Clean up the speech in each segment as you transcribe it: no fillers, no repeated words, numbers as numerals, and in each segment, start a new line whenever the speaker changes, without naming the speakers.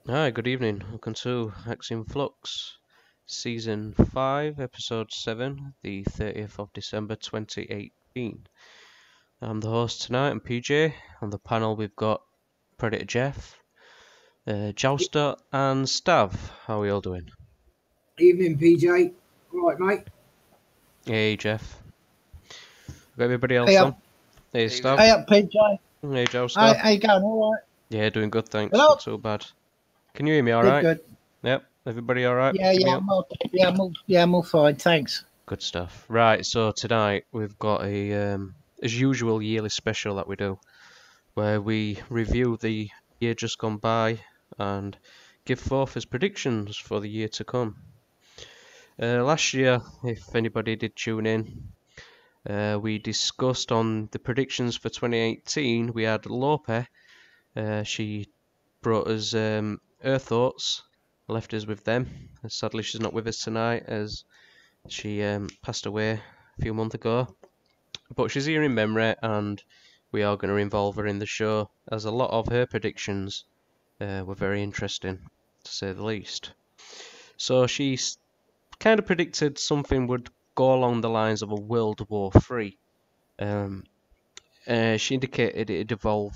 Hi, good evening. Welcome to Axiom Flux, Season 5, Episode 7, the 30th of December 2018. I'm the host tonight, I'm PJ. On the panel, we've got Predator Jeff, Jouster, and Stav. How are we all doing?
Evening, PJ. All right, mate.
Hey, Jeff. Got everybody
Hey
else on?
up,
Hey,
Evening.
Stav.
hey up, PJ.
Hey,
Hi,
Jouster.
how you going? All right.
Yeah, doing good, thanks.
Hello.
Not so bad. Can you hear me
Good,
alright?
good.
Yep. Everybody alright?
Yeah,
Picking me
yeah,
up?
I'm all fine. Thanks.
Good stuff. Right, so tonight we've got as usual, yearly special that we do, where we review the year just gone by and give forth as predictions for the year to come. Last year, if anybody did tune in, we discussed on the predictions for 2018. We had Lope. She brought us her thoughts, left us with them. Sadly, she's not with us tonight as she passed away a few months ago. But she's here in memory, and we are going to involve her in the show, as a lot of her predictions were very interesting, to say the least. So she kind of predicted something would go along the lines of a World War III. Um, she indicated it'd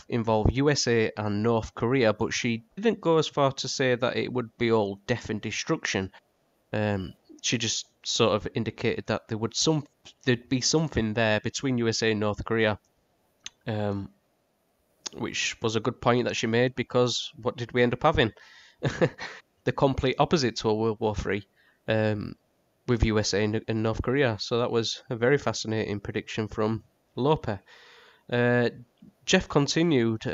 involve USA and North Korea, but she didn't go as far to say that it would be all death and destruction. She just sort of indicated that there'd be something there between USA and North Korea, um, which was a good point that she made because what did we end up having? The complete opposite to a World War III, with USA and North Korea. So that was a very fascinating prediction from Lope. Uh, Jeff continued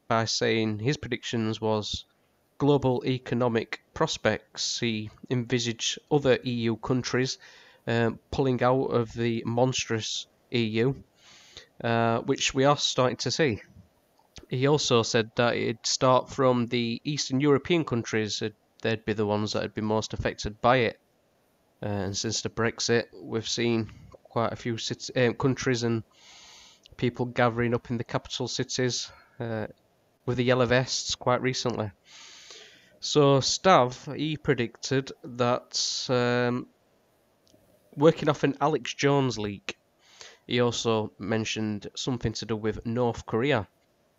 by saying his predictions was global economic prospects. He envisaged other EU countries pulling out of the monstrous EU, which we are starting to see. He also said that it'd start from the Eastern European countries. They'd be the ones that'd be most affected by it. And since the Brexit, we've seen quite a few countries and people gathering up in the capital cities with the yellow vests quite recently. So Stav, he predicted that working off an Alex Jones leak, he also mentioned something to do with North Korea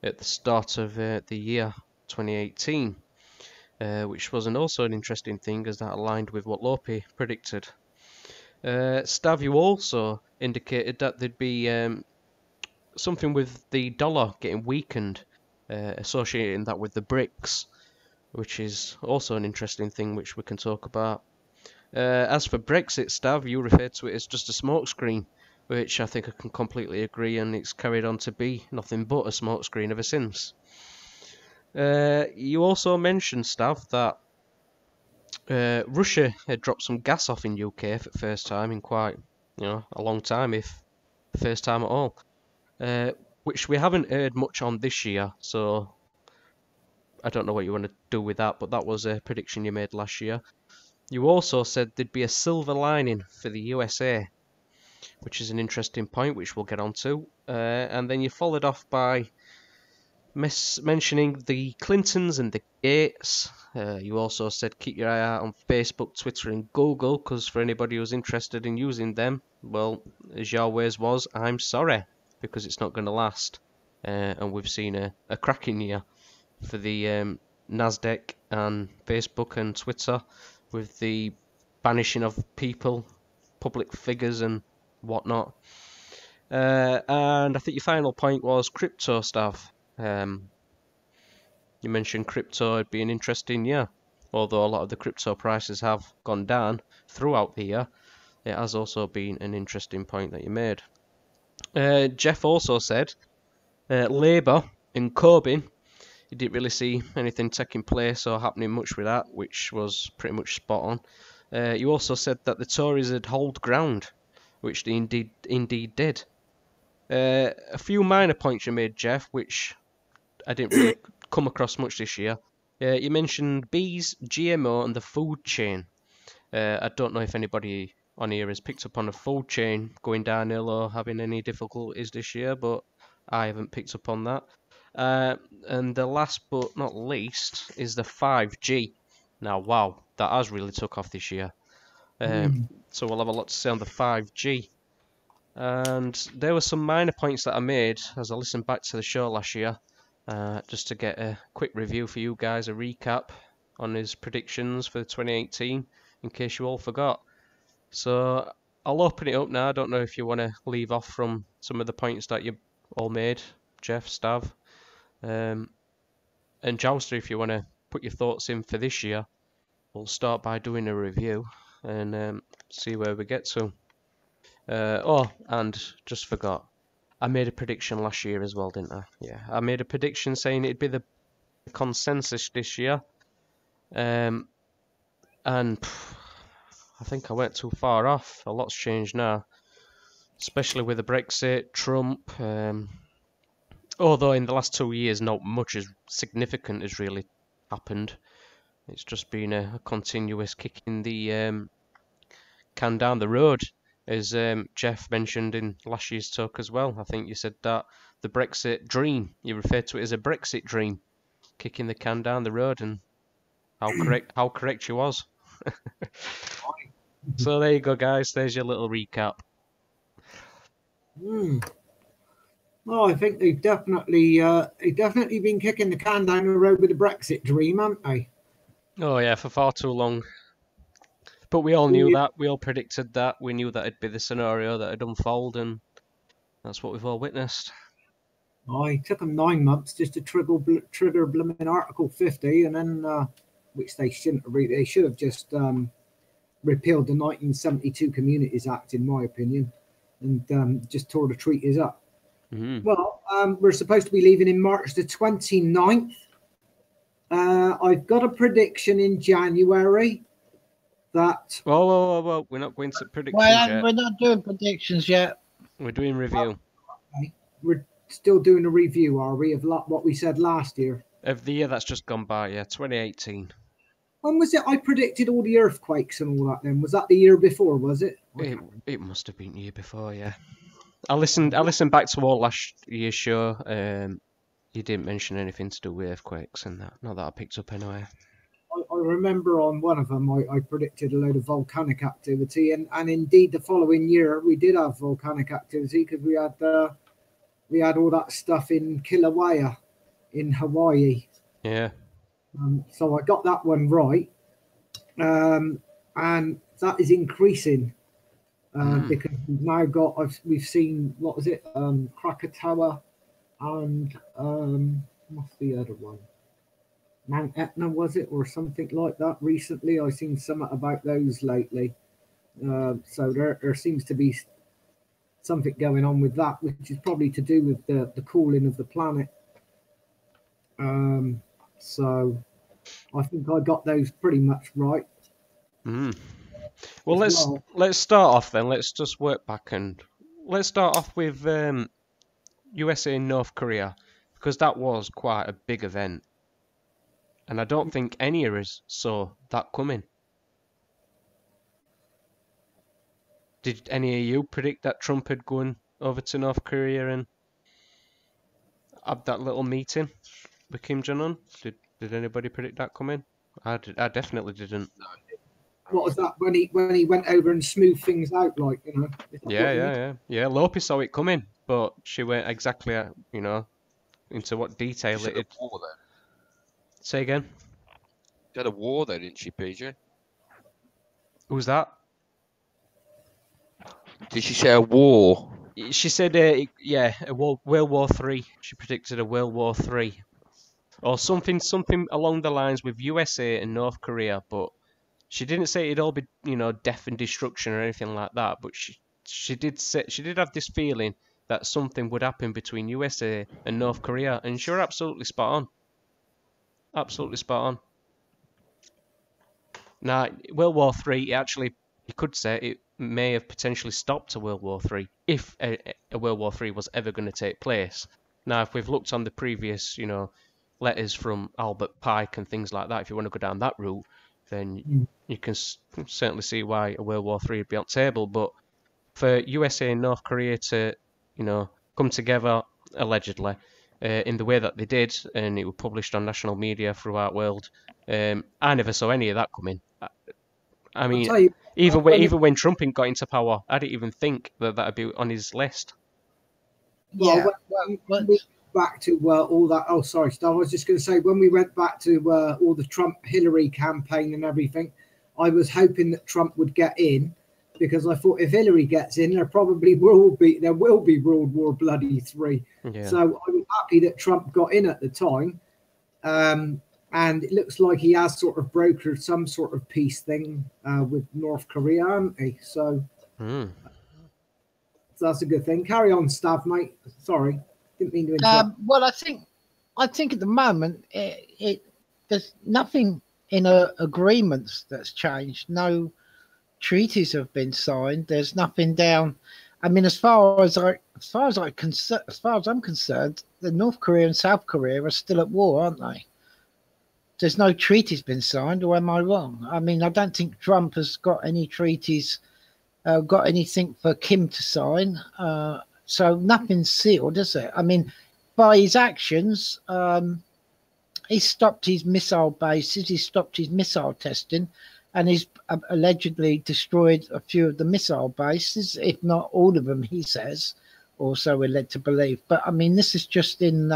at the start of the year 2018, which was also an interesting thing as that aligned with what Lope predicted. Stav, you also indicated that there'd be something with the dollar getting weakened, associating that with the BRICS, which is also an interesting thing which we can talk about. As for Brexit, Stav, you referred to it as just a smokescreen, which I think I can completely agree, and it's carried on to be nothing but a smokescreen ever since. You also mentioned, Stav, that Russia had dropped some gas off in UK for the first time in quite, a long time, if the first time at all. Which we haven't heard much on this year, so I don't know what you want to do with that, but that was a prediction you made last year. You also said there'd be a silver lining for the USA, which is an interesting point, which we'll get onto. And then you followed off by mentioning the Clintons and the Gates. You also said keep your eye out on Facebook, Twitter, and Google, because for anybody who's interested in using them, well, as your ways was, I'm sorry, because it's not going to last. And we've seen a cracking year for the Nasdaq and Facebook and Twitter, with the banishing of people, public figures, and whatnot. And I think your final point was crypto stuff. You mentioned crypto would be an interesting year, although a lot of the crypto prices have gone down throughout the year. It has also been an interesting point that you made. Jeff also said Labour and Corbyn, you didn't really see anything taking place or happening much with that, which was pretty much spot on. You also said that the Tories had hold ground, which they indeed did. A few minor points you made, Jeff, which I didn't really come across much this year. You mentioned bees, GMO, and the food chain. I don't know if anybody on here has picked up on the food chain going downhill or having any difficulties this year, but I haven't picked up on that. And the last but not least is the 5G. Now, wow, that has really took off this year. So we'll have a lot to say on the 5G. And there were some minor points that I made as I listened back to the show last year, just to get a quick review for you guys, a recap on his predictions for 2018, in case you all forgot. So I'll open it up now. I don't know if you want to leave off from some of the points that you all made, Jeff, Stav, and Jouster, if you want to put your thoughts in for this year. We'll start by doing a review and see where we get to. And just forgot, I made a prediction last year as well, didn't I? Yeah, I made a prediction saying it'd be the consensus this year. And I think I went too far off. A lot's changed now, especially with the Brexit, Trump. Although in the last 2 years, not much as significant has really happened. It's just been a continuous kicking the can down the road, as Jeff mentioned in last year's talk as well. I think you said that the Brexit dream, you referred to it as a Brexit dream, kicking the can down the road, and how correct you was. So there you go, guys. There's your little recap.
Well, I think they've definitely been kicking the can down the road with the Brexit dream, haven't they?
Oh yeah, for far too long. But we all knew that. We all predicted that. We knew that it'd be the scenario that would unfold, and that's what we've all witnessed.
It took them 9 months just to trigger blooming Article 50, and then which they shouldn't have. They should have just repealed the 1972 Communities Act, in my opinion, and just tore the treaties up. Well, we're supposed to be leaving in March the 29th. I've got a prediction in January that...
Whoa. We're not going to predictions yet.
We're not doing predictions yet.
We're doing review.
Okay. We're still doing a review, are we, of what we said last year?
Of the year that's just gone by, yeah, 2018.
When was it I predicted all the earthquakes and all that then? Was that the year before, was it?
It must have been the year before, yeah. I listened back to all last year's show. You didn't mention anything to do with earthquakes and that. Not that I picked up anyway.
I remember on one of them I predicted a load of volcanic activity, and indeed the following year we did have volcanic activity because we had all that stuff in Kilauea in Hawaii.
Yeah.
So I got that one right, and that is increasing because we've seen, what was it, Krakatoa and what's the other one? Mount Etna, was it, or something like that recently? I've seen something about those lately. So there seems to be something going on with that, which is probably to do with the cooling of the planet. So I think I got those pretty much right.
Well, let's start off then. Let's just work back and let's start off with USA and North Korea, because that was quite a big event. And I don't think any of us saw that coming. Did any of you predict that Trump had gone over to North Korea and had that little meeting with Kim Jong-un? Did anybody predict that coming? I definitely didn't.
What was that when he went over and smoothed things out, like, you know?
Yeah. Lopi saw it coming, but she went exactly, into what detail
She
it.
had a war then.
Say again.
She had a war then, didn't she, PJ?
Who's that?
Did she say a war?
She said, a World War III. She predicted a World War III. Or something along the lines with USA and North Korea, but she didn't say it'd all be, death and destruction or anything like that. But she did have this feeling that something would happen between USA and North Korea, and she was absolutely spot on. Absolutely spot on. Now, World War III, actually, you could say it may have potentially stopped a World War III if a World War III was ever going to take place. Now, if we've looked on the previous, letters from Albert Pike and things like that, if you want to go down that route, then you can certainly see why a World War III would be on the table. But for USA and North Korea to, come together, allegedly, in the way that they did, and it was published on national media throughout the world. I never saw any of that coming. I
I'll
mean,
tell you,
even when Trump got into power, I didn't even think that that'd be on his list.
well,
Yeah. Well,
when
but
we went back to all that. Oh, sorry, Steve. I was just going to say, when we went back to all the Trump-Hillary campaign and everything, I was hoping that Trump would get in, because I thought if Hillary gets in, there will be World War bloody 3.
Yeah.
So I was happy that Trump got in at the time. And it looks like he has sort of brokered some sort of peace thing with North Korea, hasn't he? So that's a good thing. Carry on, Stav, mate. Sorry, didn't mean to interrupt.
well, I think at the moment there's nothing in agreements that's changed. No treaties have been signed. There's nothing down. I mean, as far as I'm concerned, the North Korea and South Korea are still at war, aren't they? There's no treaties been signed, or am I wrong? I mean, I don't think Trump has got any treaties, got anything for Kim to sign. So nothing's sealed, is it? I mean, by his actions, he stopped his missile bases, he stopped his missile testing, and he's allegedly destroyed a few of the missile bases, if not all of them, he says, or so we're led to believe. But I mean, this is just in,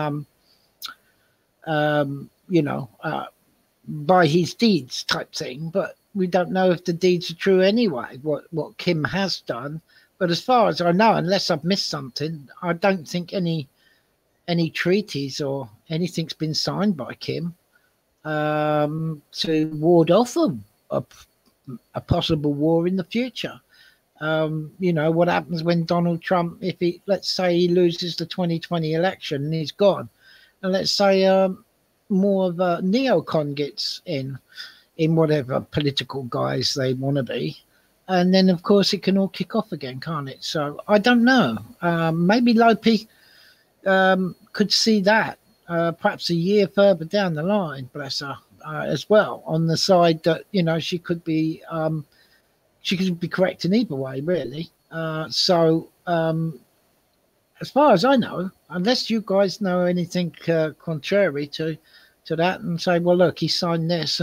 by his deeds type thing, but we don't know if the deeds are true anyway, what Kim has done. But as far as I know, unless I've missed something, I don't think any treaties or anything's been signed by Kim to ward off a possible war in the future. What happens when Donald Trump, let's say he loses the 2020 election and he's gone, and let's say more of a neocon gets in whatever political guise they want to be, and then of course it can all kick off again, can't it? So I don't know. Maybe Lopi could see that perhaps a year further down the line, bless her, as well, on the side that she could be correct in either way, really. As far as I know, unless you guys know anything contrary to that and say, well, look, he signed this,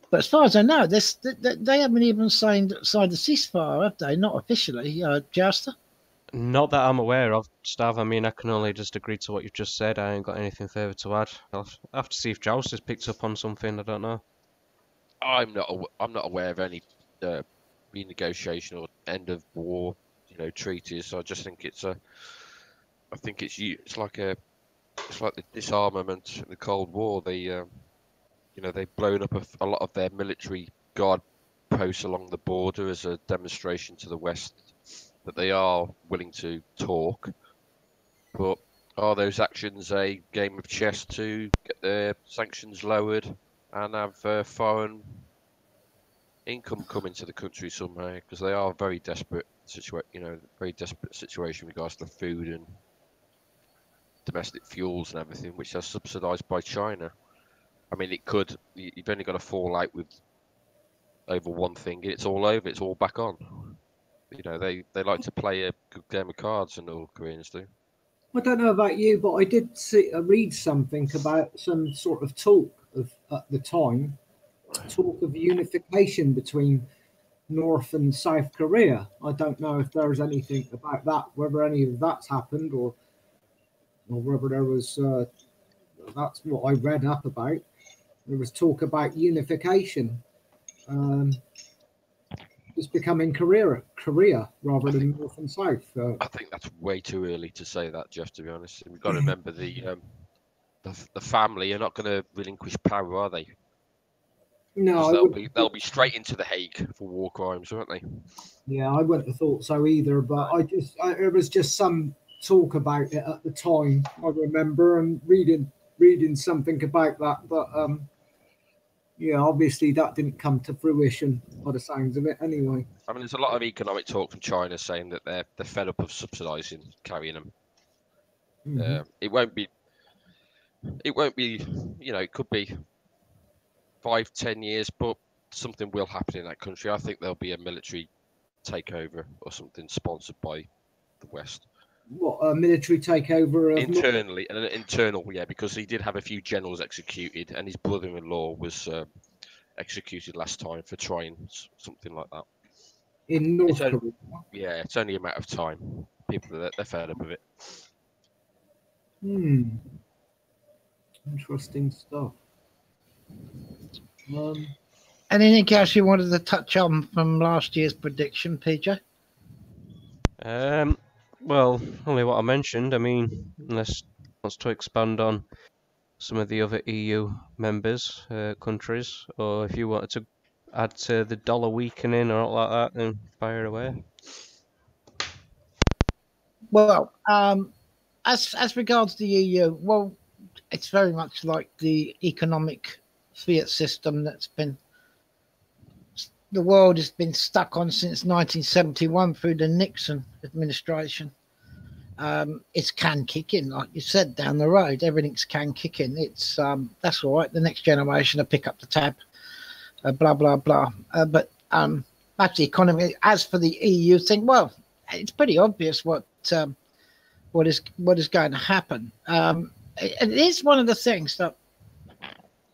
but as far as I know, they haven't even signed a ceasefire, have they? Not officially, Jouster?
Not that I'm aware of, Stav. I mean, I can only just agree to what you've just said. I ain't got anything further to add. I'll have to see if Joust has picked up on something. I don't know.
I'm not aware of any renegotiation or end of war, treaties. So I just think it's like the disarmament in the Cold War. They've blown up a lot of their military guard posts along the border as a demonstration to the West that they are willing to talk. But are those actions a game of chess to get their sanctions lowered and have foreign income come into the country somehow? Because they are very desperate situation in regards to food and domestic fuels and everything, which are subsidised by China. I mean, you've only got to fall out with over one thing, and it's all over. It's all back on. They like to play a good game of cards, and all Koreans do.
I don't know about you, but I did read something about some sort of talk at the time, talk of unification between North and South Korea. I don't know if there's anything about that, whether any of that's happened, or whether there was. That's what I read up about. There was talk about unification. It's becoming Korea rather than North and South.
I think that's way too early to say that, Jeff. To be honest, we've got to remember the family are not going to relinquish power, are they?
No,
they'll be straight into the Hague for war crimes, won't they?
Yeah, I wouldn't have thought so either. But there was just some talk about it at the time. I remember and reading something about that, but yeah, obviously that didn't come to fruition by the sounds of it anyway.
I mean, there's a lot of economic talk from China saying that they're fed up of subsidising carrying them. Mm-hmm. It won't be. It could be 5-10 years, but something will happen in that country. I think there'll be a military takeover or something sponsored by the West.
what a military takeover of
internally, and an internal, yeah, because he did have a few generals executed, and his brother-in-law was executed last time for trying something like that.
in
It's
North
only,
Korea.
yeah, it's only a matter of time. People they're fed up of it.
Interesting stuff.
Anything else you wanted to touch on from last year's prediction, PJ?
Well, only what I mentioned. I mean, unless wants to expand on some of the other EU members, countries, or if you wanted to add to the dollar weakening or all like that, then fire away.
Well, as regards the EU, well, it's very much like the economic fiat system that's been the world has been stuck on since 1971 through the Nixon administration. It's can kicking, like you said, down the road. Everything's can kicking. It's that's all right. The next generation will pick up the tab. Blah blah blah. But that's the economy. As for the EU thing, well, it's pretty obvious what is going to happen. It is one of the things that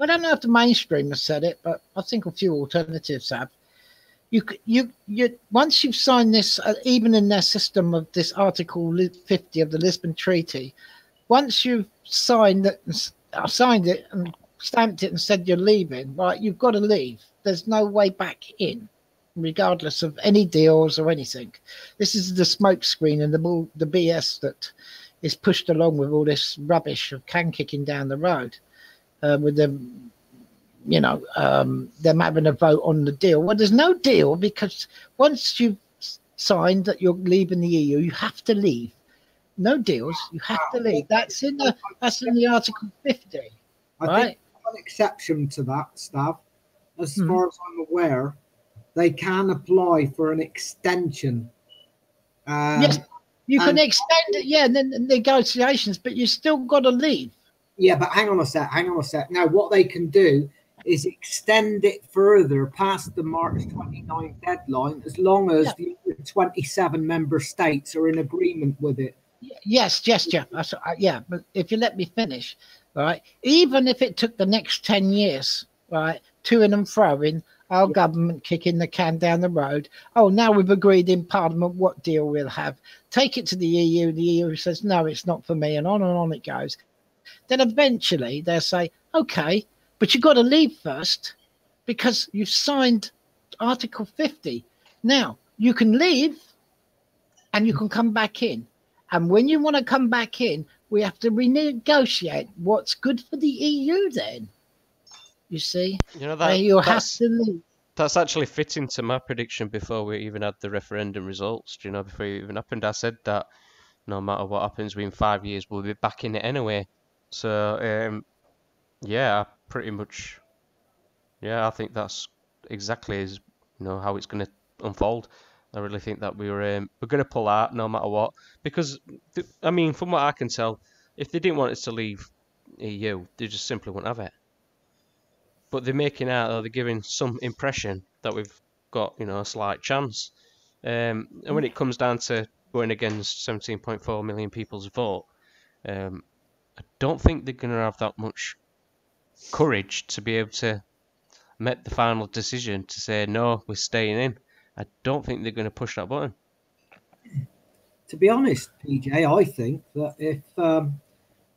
I don't know if the mainstream has said it, but I think a few alternatives have. You once you've signed this, even in their system of this Article 50 of the Lisbon Treaty, once you've signed it and stamped it and said you're leaving, right, you've got to leave. There's no way back in, regardless of any deals or anything. This is the smokescreen and the BS that is pushed along with all this rubbish of can kicking down the road, with them. Them having a vote on the deal. Well, there's no deal because once you've signed that you're leaving the EU, you have to leave. No deals. You have to leave. That's in the Article 50.
I think an exception to that, Stav. As far as I'm aware, they can apply for an extension.
Yes, you can extend it. Yeah, and then negotiations, but you still got to leave.
Yeah, but hang on a sec. Now, what they can do is extend it further past the March 29 deadline as long as the 27 member states are in agreement with it.
Yes, Jeff. Yeah, but if you let me finish, right, even if it took the next 10 years, right, toing and froing, our government kicking the can down the road, now we've agreed in Parliament what deal we'll have. Take it to the EU, the EU says, no, it's not for me, and on it goes. Then eventually they'll say, okay, but you've got to leave first because you've signed Article 50. Now, you can leave and you can come back in. And when you want to come back in, we have to renegotiate what's good for the EU then. You see? You have to leave.
That's actually fitting to my prediction before we even had the referendum results. Before it even happened, I said that no matter what happens within 5 years, we'll be back in it anyway. So, pretty much. Yeah, I think that's exactly how it's going to unfold. I really think that we're going to pull out no matter what, because from what I can tell, if they didn't want us to leave EU, they just simply wouldn't have it. But they're making out, or they're giving some impression that we've got a slight chance. And when it comes down to going against 17.4 million people's vote, I don't think they're going to have that much courage to be able to make the final decision to say, no, we're staying in. I don't think they're going to push that button.
To be honest, PJ, I think that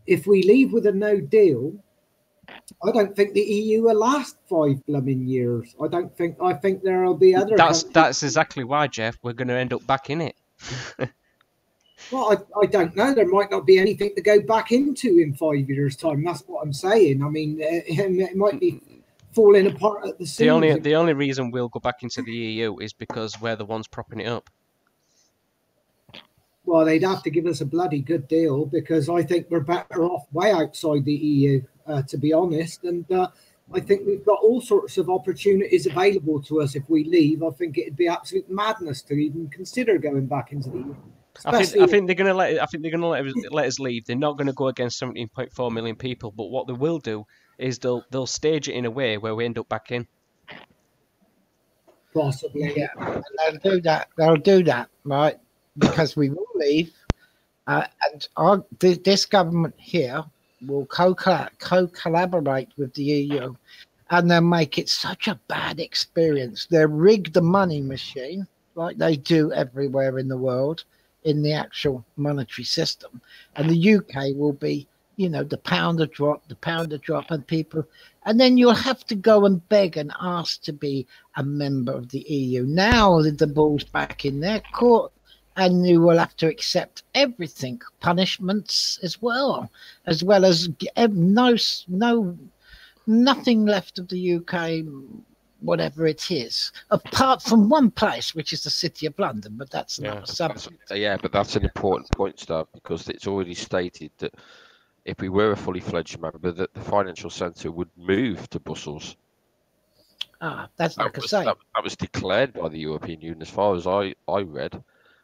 if we leave with a no deal, I don't think the EU will last 5 blooming years. I think there'll be other
That's exactly why, Jeff, we're going to end up back in it.
Well, I don't know. There might not be anything to go back into in 5 years' time. That's what I'm saying. I mean, it might be falling apart at the seams.
The only reason we'll go back into the EU is because we're the ones propping it up.
Well, they'd have to give us a bloody good deal because I think we're better off way outside the EU, to be honest. And I think we've got all sorts of opportunities available to us if we leave. I think it'd be absolute madness to even consider going back into the EU.
I think they're going to let us leave. They're not going to go against 17.4 million people. But what they will do is they'll stage it in a way where we end up back in.
Possibly,
yeah. And they'll do that, right? Because we will leave. This government here will co-collaborate with the EU, and they'll make it such a bad experience. They'll rig the money machine like they do everywhere in the world in the actual monetary system, and the UK will be, the pound a drop, and people, and then you'll have to go and beg and ask to be a member of the EU. Now the ball's back in their court, and you will have to accept everything, punishments as well as nothing left of the UK, whatever it is, apart from one place, which is the City of London. But that's another subject.
But that's an important point, Stab, because it's already stated that if we were a fully fledged member, that the financial centre would move to Brussels.
That's like I say.
That was declared by the European Union, as far as I read.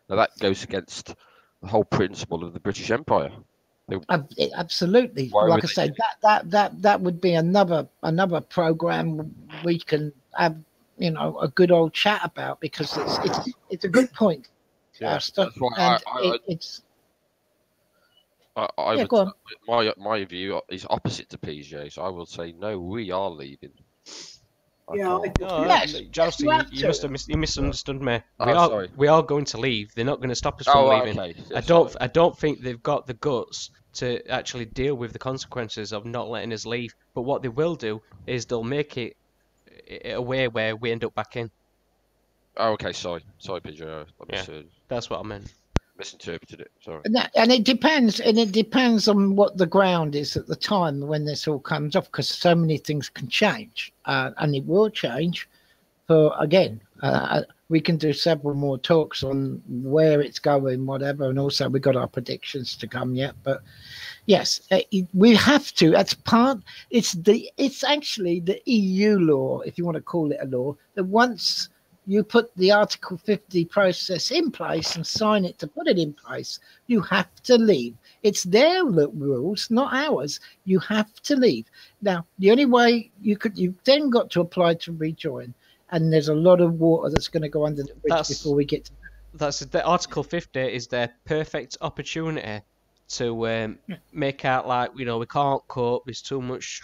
Now that goes against the whole principle of the British Empire.
Absolutely. Like I say, that would be another program we can have, a good old chat about, because it's a good point.
Yeah, my view is opposite to PJ, so I will say no. We are leaving.
Jousty, you misunderstood me. We are going to leave. They're not going to stop us from leaving.
Okay.
I don't think they've got the guts to actually deal with the consequences of not letting us leave. But what they will do is they'll make it a way where we end up back in.
Oh, okay. Sorry, PJ.
That's what I meant.
Misinterpreted it. Sorry.
And it depends on what the ground is at the time when this all comes off, because so many things can change, and it will change. We can do several more talks on where it's going, whatever, and also we've got our predictions to come yet. But yes, we have to. It's actually the EU law, if you want to call it a law, that once you put the Article 50 process in place and sign it to put it in place, you have to leave. It's their rules, not ours. You have to leave. Now, the only way you've then got to apply to rejoin, and there's a lot of water that's going to go under the bridge before we get to that.
That's the Article 50 is their perfect opportunity to make out like, we can't cope. We're too much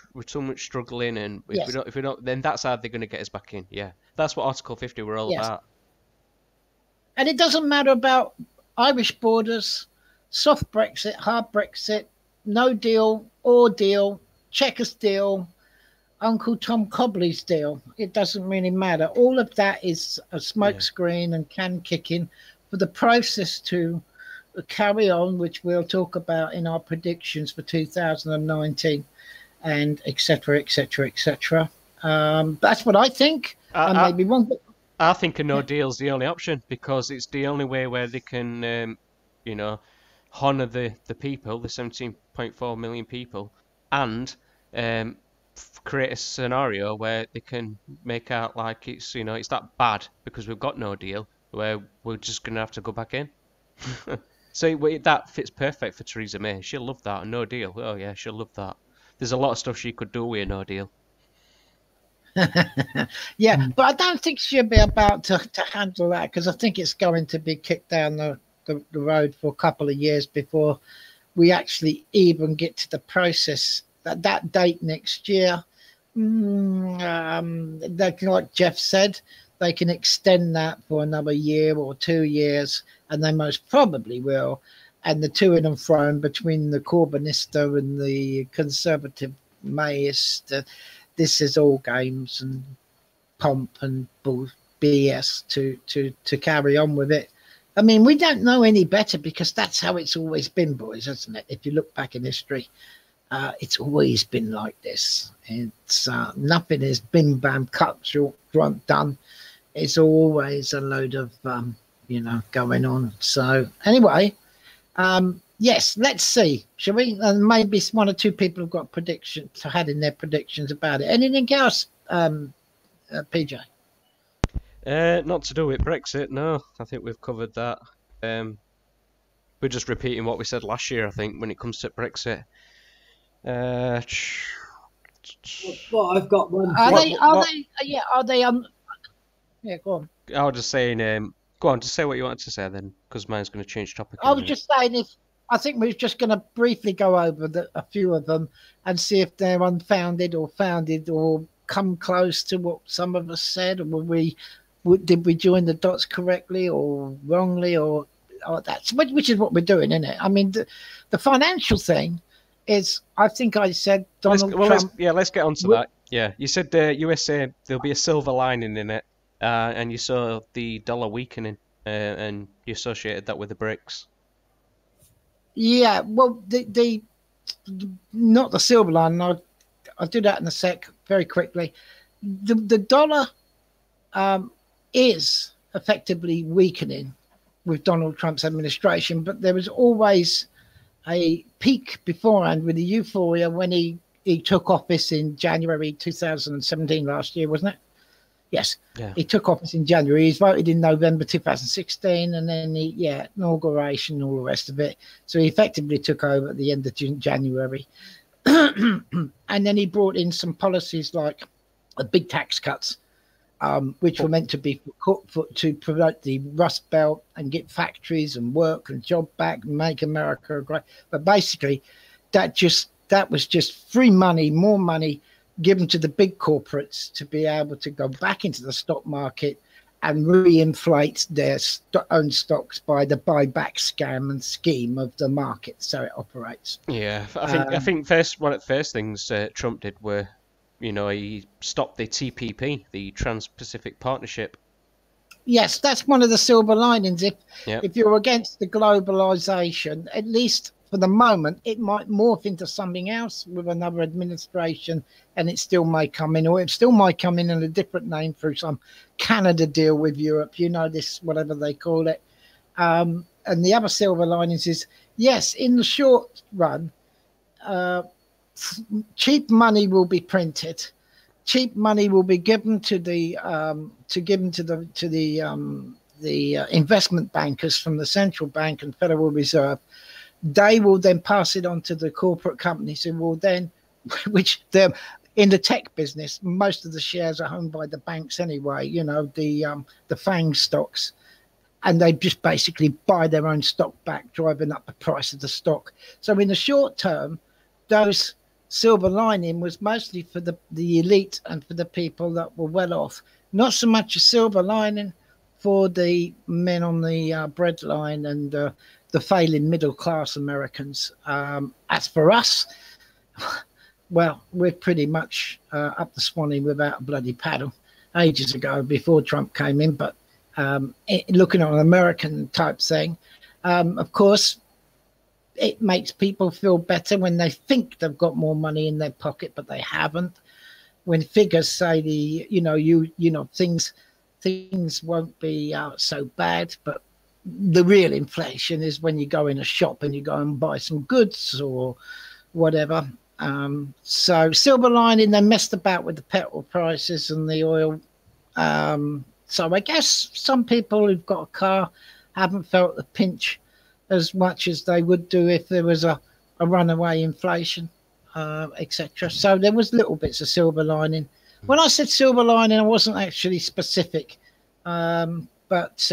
struggling, and if we don't, then that's how they're going to get us back in. Yeah. That's what Article 50 were all about.
And it doesn't matter about Irish borders, soft Brexit, hard Brexit, no deal, or deal, Chequers deal, Uncle Tom Cobley's deal. It doesn't really matter. All of that is a smokescreen and can kicking for the process to carry on, which we'll talk about in our predictions for 2019, and etc., etc., etc. That's what I think. I may be wrong, but
I think a no deal is the only option, because it's the only way where they can, honour the people, the 17.4 million people, and create a scenario where they can make out like it's that bad because we've got no deal, where we're just going to have to go back in. So that fits perfect for Theresa May. She'll love that. A no deal. Oh yeah, she'll love that. There's a lot of stuff she could do with a no deal.
Yeah, but I don't think she'll be about to handle that, because I think it's going to be kicked down the road for a couple of years before we actually even get to the process. That date next year, like Jeff said, they can extend that for another year or 2 years, and they most probably will. And the to and fro between the Corbynista and the Conservative Mayist, this is all games and pomp and BS to carry on with it. I mean, we don't know any better, because that's how it's always been, boys, hasn't it? If you look back in history, it's always been like this. It's nothing is bim bam, cut short, drunk, done. It's always a load of going on. So anyway, yes, let's see, shall we? And maybe one or two people have got predictions, had in their predictions about it. Anything else, PJ?
Not to do with Brexit, no. I think we've covered that. We're just repeating what we said last year, I think, when it comes to Brexit.
Well, I've got one.
Are they? Yeah, go on.
I was just saying, go on, just say what you wanted to say then, because mine's going to change topic.
I was just saying, I think we're just going to briefly go over a few of them and see if they're unfounded or founded or come close to what some of us said, or did we join the dots correctly or wrongly, or that's which is what we're doing, isn't it? I mean, the financial thing is, I think I said Donald Trump.
Let's get on to that. Yeah, you said the USA, there'll be a silver lining in it, and you saw the dollar weakening, and you associated that with the BRICS.
Yeah, well, the not the silver lining. I'll do that in a sec, very quickly. The dollar is effectively weakening with Donald Trump's administration, but there was always a peak beforehand with the euphoria when he took office in January 2017 last year, wasn't it? Yes. Yeah. He took office in January. He's voted in November 2016, and then inauguration, all the rest of it. So he effectively took over at the end of January. And then he brought in some policies like big tax cuts, which were meant to be to promote the Rust Belt and get factories and work and job back and make America great. But basically, that was just free money, more money given to the big corporates to be able to go back into the stock market and reinflate their own stocks by the buyback scam and scheme of the market. So it operates.
Yeah, I think one of the first things Trump did were, he stopped the TPP, the Trans-Pacific Partnership.
Yes, that's one of the silver linings. If you're against the globalization, at least for the moment, it might morph into something else with another administration, and it still may come in, or it still might come in a different name through some Canada deal with Europe, this, whatever they call it. And the other silver linings is, yes, in the short run, cheap money will be printed. Cheap money will be given to the investment bankers from the central bank and Federal Reserve. They will then pass it on to the corporate companies who will then, which they're in the tech business, most of the shares are owned by the banks anyway, the FANG stocks. And they just basically buy their own stock back, driving up the price of the stock. So in the short term, those silver lining was mostly for the elite and for the people that were well off. Not so much a silver lining for the men on the breadline and the failing middle class Americans. As for us, well, we're pretty much up the Swanee without a bloody paddle ages ago before Trump came in. But looking at an American type thing, of course, it makes people feel better when they think they've got more money in their pocket, but they haven't. When figures say things won't be so bad, but the real inflation is when you go in a shop and you go and buy some goods or whatever. So silver lining, they messed about with the petrol prices and the oil. So I guess some people who've got a car haven't felt the pinch as much as they would do if there was a runaway inflation, etc. So there was little bits of silver lining. When I said silver lining, I wasn't actually specific. But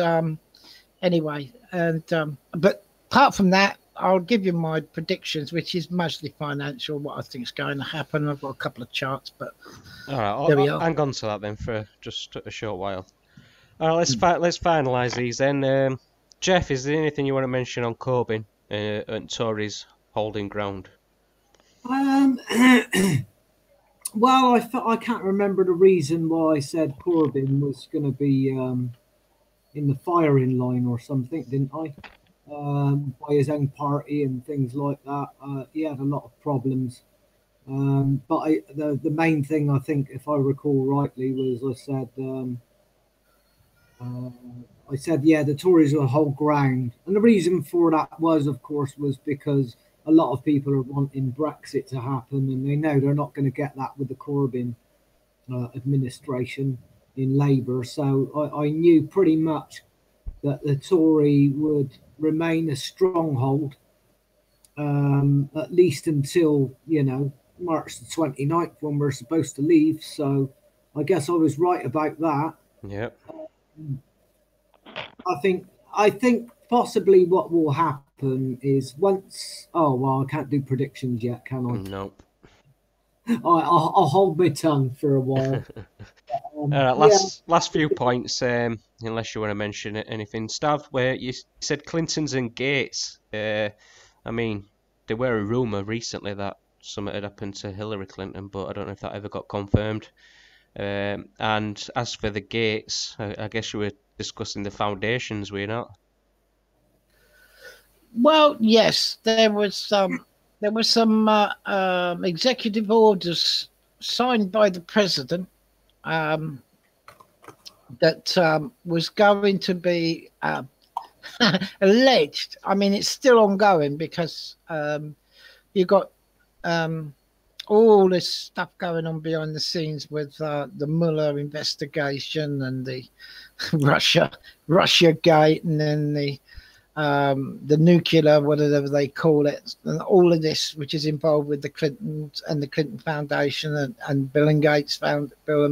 anyway, but apart from that, I'll give you my predictions, which is mostly financial, what I think is going to happen. I've got a couple of charts, but
all right, I'll hang on to that then for just a short while. All right, let's finalise these then. Jeff, is there anything you want to mention on Corbyn and Tories holding ground?
Well, I can't remember the reason why I said Corbyn was going to be in the firing line or something, didn't I? By his own party and things like that. He had a lot of problems. But the main thing, I think, if I recall rightly, was I said, yeah, the Tories will hold ground. And the reason for that was because a lot of people are wanting Brexit to happen, and they know they're not going to get that with the Corbyn administration in Labour. So I knew pretty much that the Tory would remain a stronghold, at least until, March the 29th, when we're supposed to leave. So I guess I was right about that.
Yep.
I think possibly what will happen is once. Oh well, I can't do predictions yet, can I?
Nope.
I'll hold my tongue for a while. Yeah,
Last few points, unless you want to mention anything. Stav, where you said Clintons and Gates. I mean, there were a rumour recently that something had happened to Hillary Clinton, but I don't know if that ever got confirmed. And as for the Gates, I guess you were discussing the foundations, were you not?
Well, yes, there was some executive orders signed by the president that was going to be alleged. I mean, it's still ongoing because you got all this stuff going on behind the scenes with the Mueller investigation and the Russia Gate, and then the nuclear, whatever they call it, and all of this, which is involved with the Clintons and the Clinton Foundation and Bill and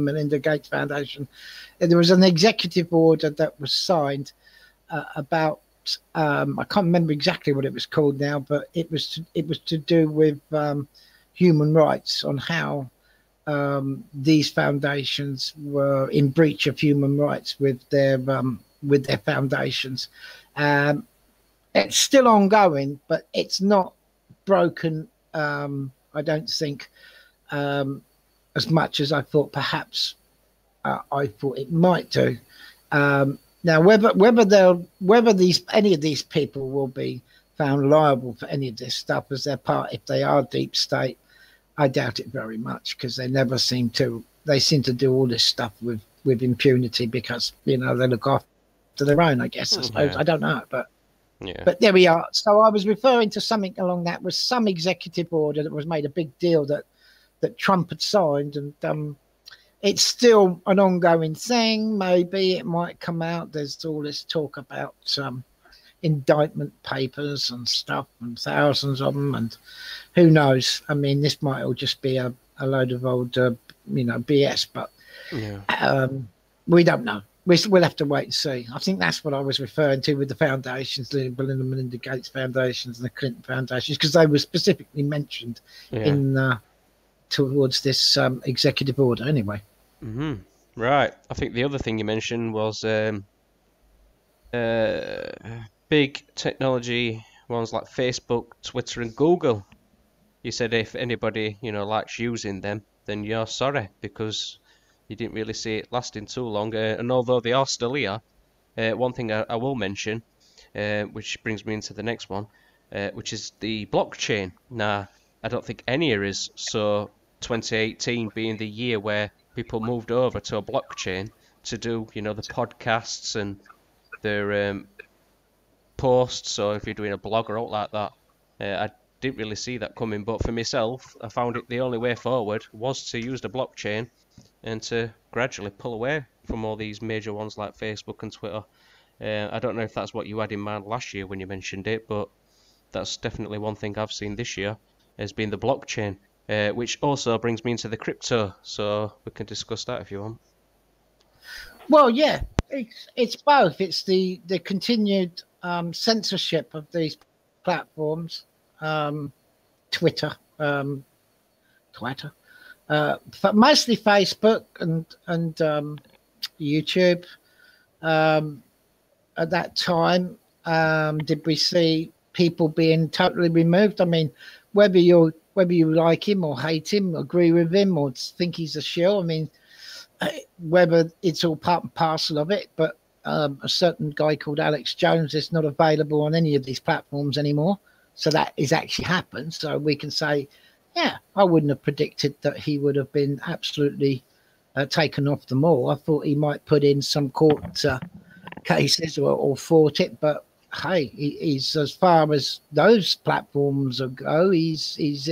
Melinda Gates Foundation. And there was an executive order that was signed about. I can't remember exactly what it was called now, but it was to do with human rights, on how these foundations were in breach of human rights with their foundations. It's still ongoing, but it's not broken. I don't think as much as I thought perhaps I thought it might do. Now, whether any of these people will be found liable for any of this stuff as their part, if they are deep state, I doubt it very much, because they seem to do all this stuff with impunity, because they look after their own, I guess. I suppose.
Yeah.
I don't know, but.
Yeah.
But there we are. So I was referring to something along that, was some executive order that was made a big deal that Trump had signed, and it's still an ongoing thing. Maybe it might come out. There's all this talk about indictment papers and stuff, and thousands of them, and who knows? I mean, this might all just be a load of old BS, but we don't know. We'll have to wait and see. I think that's what I was referring to with the foundations, the Bill and Melinda Gates foundations and the Clinton foundations, because they were specifically mentioned in towards this executive order. Anyway.
Mm-hmm. Right. I think the other thing you mentioned was big technology ones like Facebook, Twitter, and Google. You said if anybody likes using them, then you're sorry, because you didn't really see it lasting too long. And although they are still here, one thing I will mention, which brings me into the next one, which is the blockchain. Now, I don't think any of us saw 2018 being the year where people moved over to a blockchain to do, the podcasts and their posts, or if you're doing a blog or out like that. I didn't really see that coming, but for myself, I found it the only way forward was to use the blockchain and to gradually pull away from all these major ones like Facebook and Twitter. I don't know if that's what you had in mind last year when you mentioned it, but that's definitely one thing I've seen this year has been the blockchain, which also brings me into the crypto, so we can discuss that if you want.
Well, yeah, it's both. It's the continued censorship of these platforms, Twitter, but mostly Facebook and YouTube. At that time, did we see people being totally removed? I mean, whether you like him or hate him, agree with him or think he's a shill, I mean, whether it's all part and parcel of it, but a certain guy called Alex Jones is not available on any of these platforms anymore. So that is actually happened. So we can say, yeah, I wouldn't have predicted that he would have been absolutely taken off them all. I thought he might put in some court cases or fought it, but hey, he's, as far as those platforms go, he's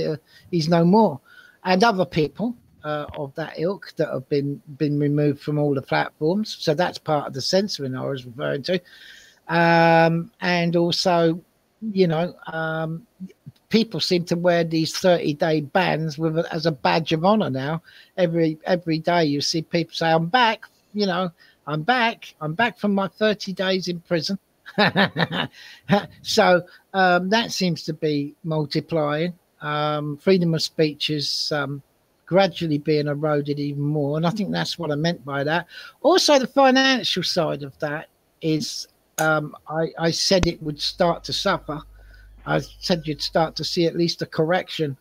no more. And other people of that ilk that have been removed from all the platforms. So that's part of the censoring I was referring to. And also, people seem to wear these 30-day bans as a badge of honor now. Every day you see people say, I'm back, I'm back from my 30 days in prison. So that seems to be multiplying. Freedom of speech is gradually being eroded even more, and I think that's what I meant by that. Also, the financial side of that is, I said it would start to suffer. I said you'd start to see at least a correction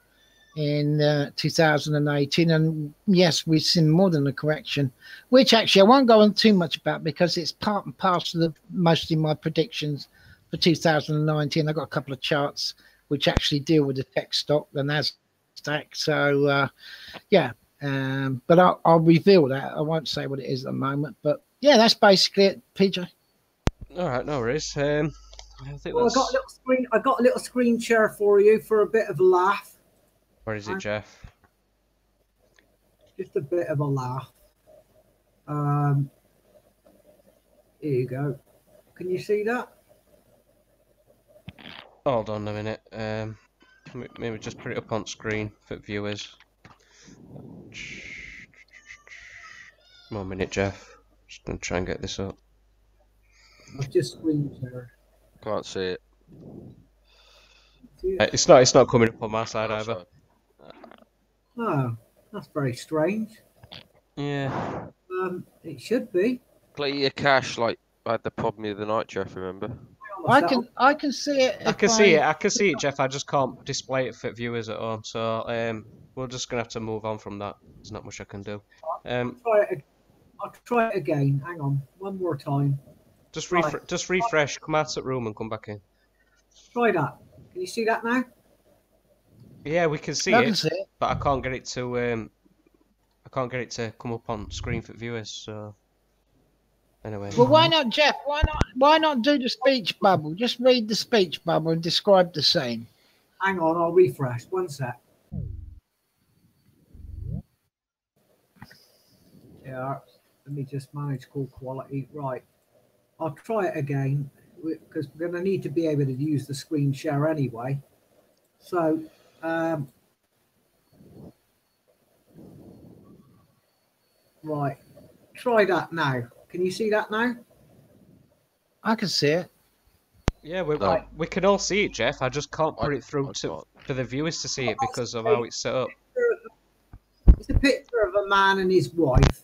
in 2018, and yes, we've seen more than a correction, which actually I won't go on too much about because it's part and parcel of mostly my predictions for 2019. I've got a couple of charts which actually deal with the tech stock, the Nasdaq. So yeah, but I'll reveal that. I won't say what it is at the moment, but yeah, that's basically it, PJ.
All right, no worries. I think
Well,
that's.
I got a little screen share for you for a bit of a laugh.
Where is it, Jeff?
Just a bit of a laugh. Here you go. Can you see that?
Hold on a minute. Maybe just put it up on screen for viewers. 1 minute, Jeff. Just gonna try and get this up.
I've just screen shared.
Can't see it.
See it?
It's not coming up on my side
Oh,
either.
sorry.
Oh, that's very strange.
Yeah.
It should be.
Play your cache like I had the problem the other night, Jeff, remember?
I can see it.
I can see it, Jeff. I just can't display it for viewers at home. So we're just gonna have to move on from that. There's not much I can do.
I'll try it again. Hang on, one more time.
Just refresh. Come out of the room and come back in.
Try that. Can you see that now?
Yeah, we can see
I
it,
can see it.
but I can't get it to come up on screen for viewers. So anyway.
Well, why not, Jeff? Why not do the speech bubble? Just read the speech bubble and describe the scene.
Hang on, I'll refresh. One sec. Yeah, let me just manage call quality. Right. I'll try it again because we're going to need to be able to use the screen share anyway. So, right. Try that now. Can you see that now?
I can see it.
Yeah,
No.
we can all see it, Jeff. I just can't put it through for the viewers to see it because of how it's set up.
It's a picture of a man and his wife,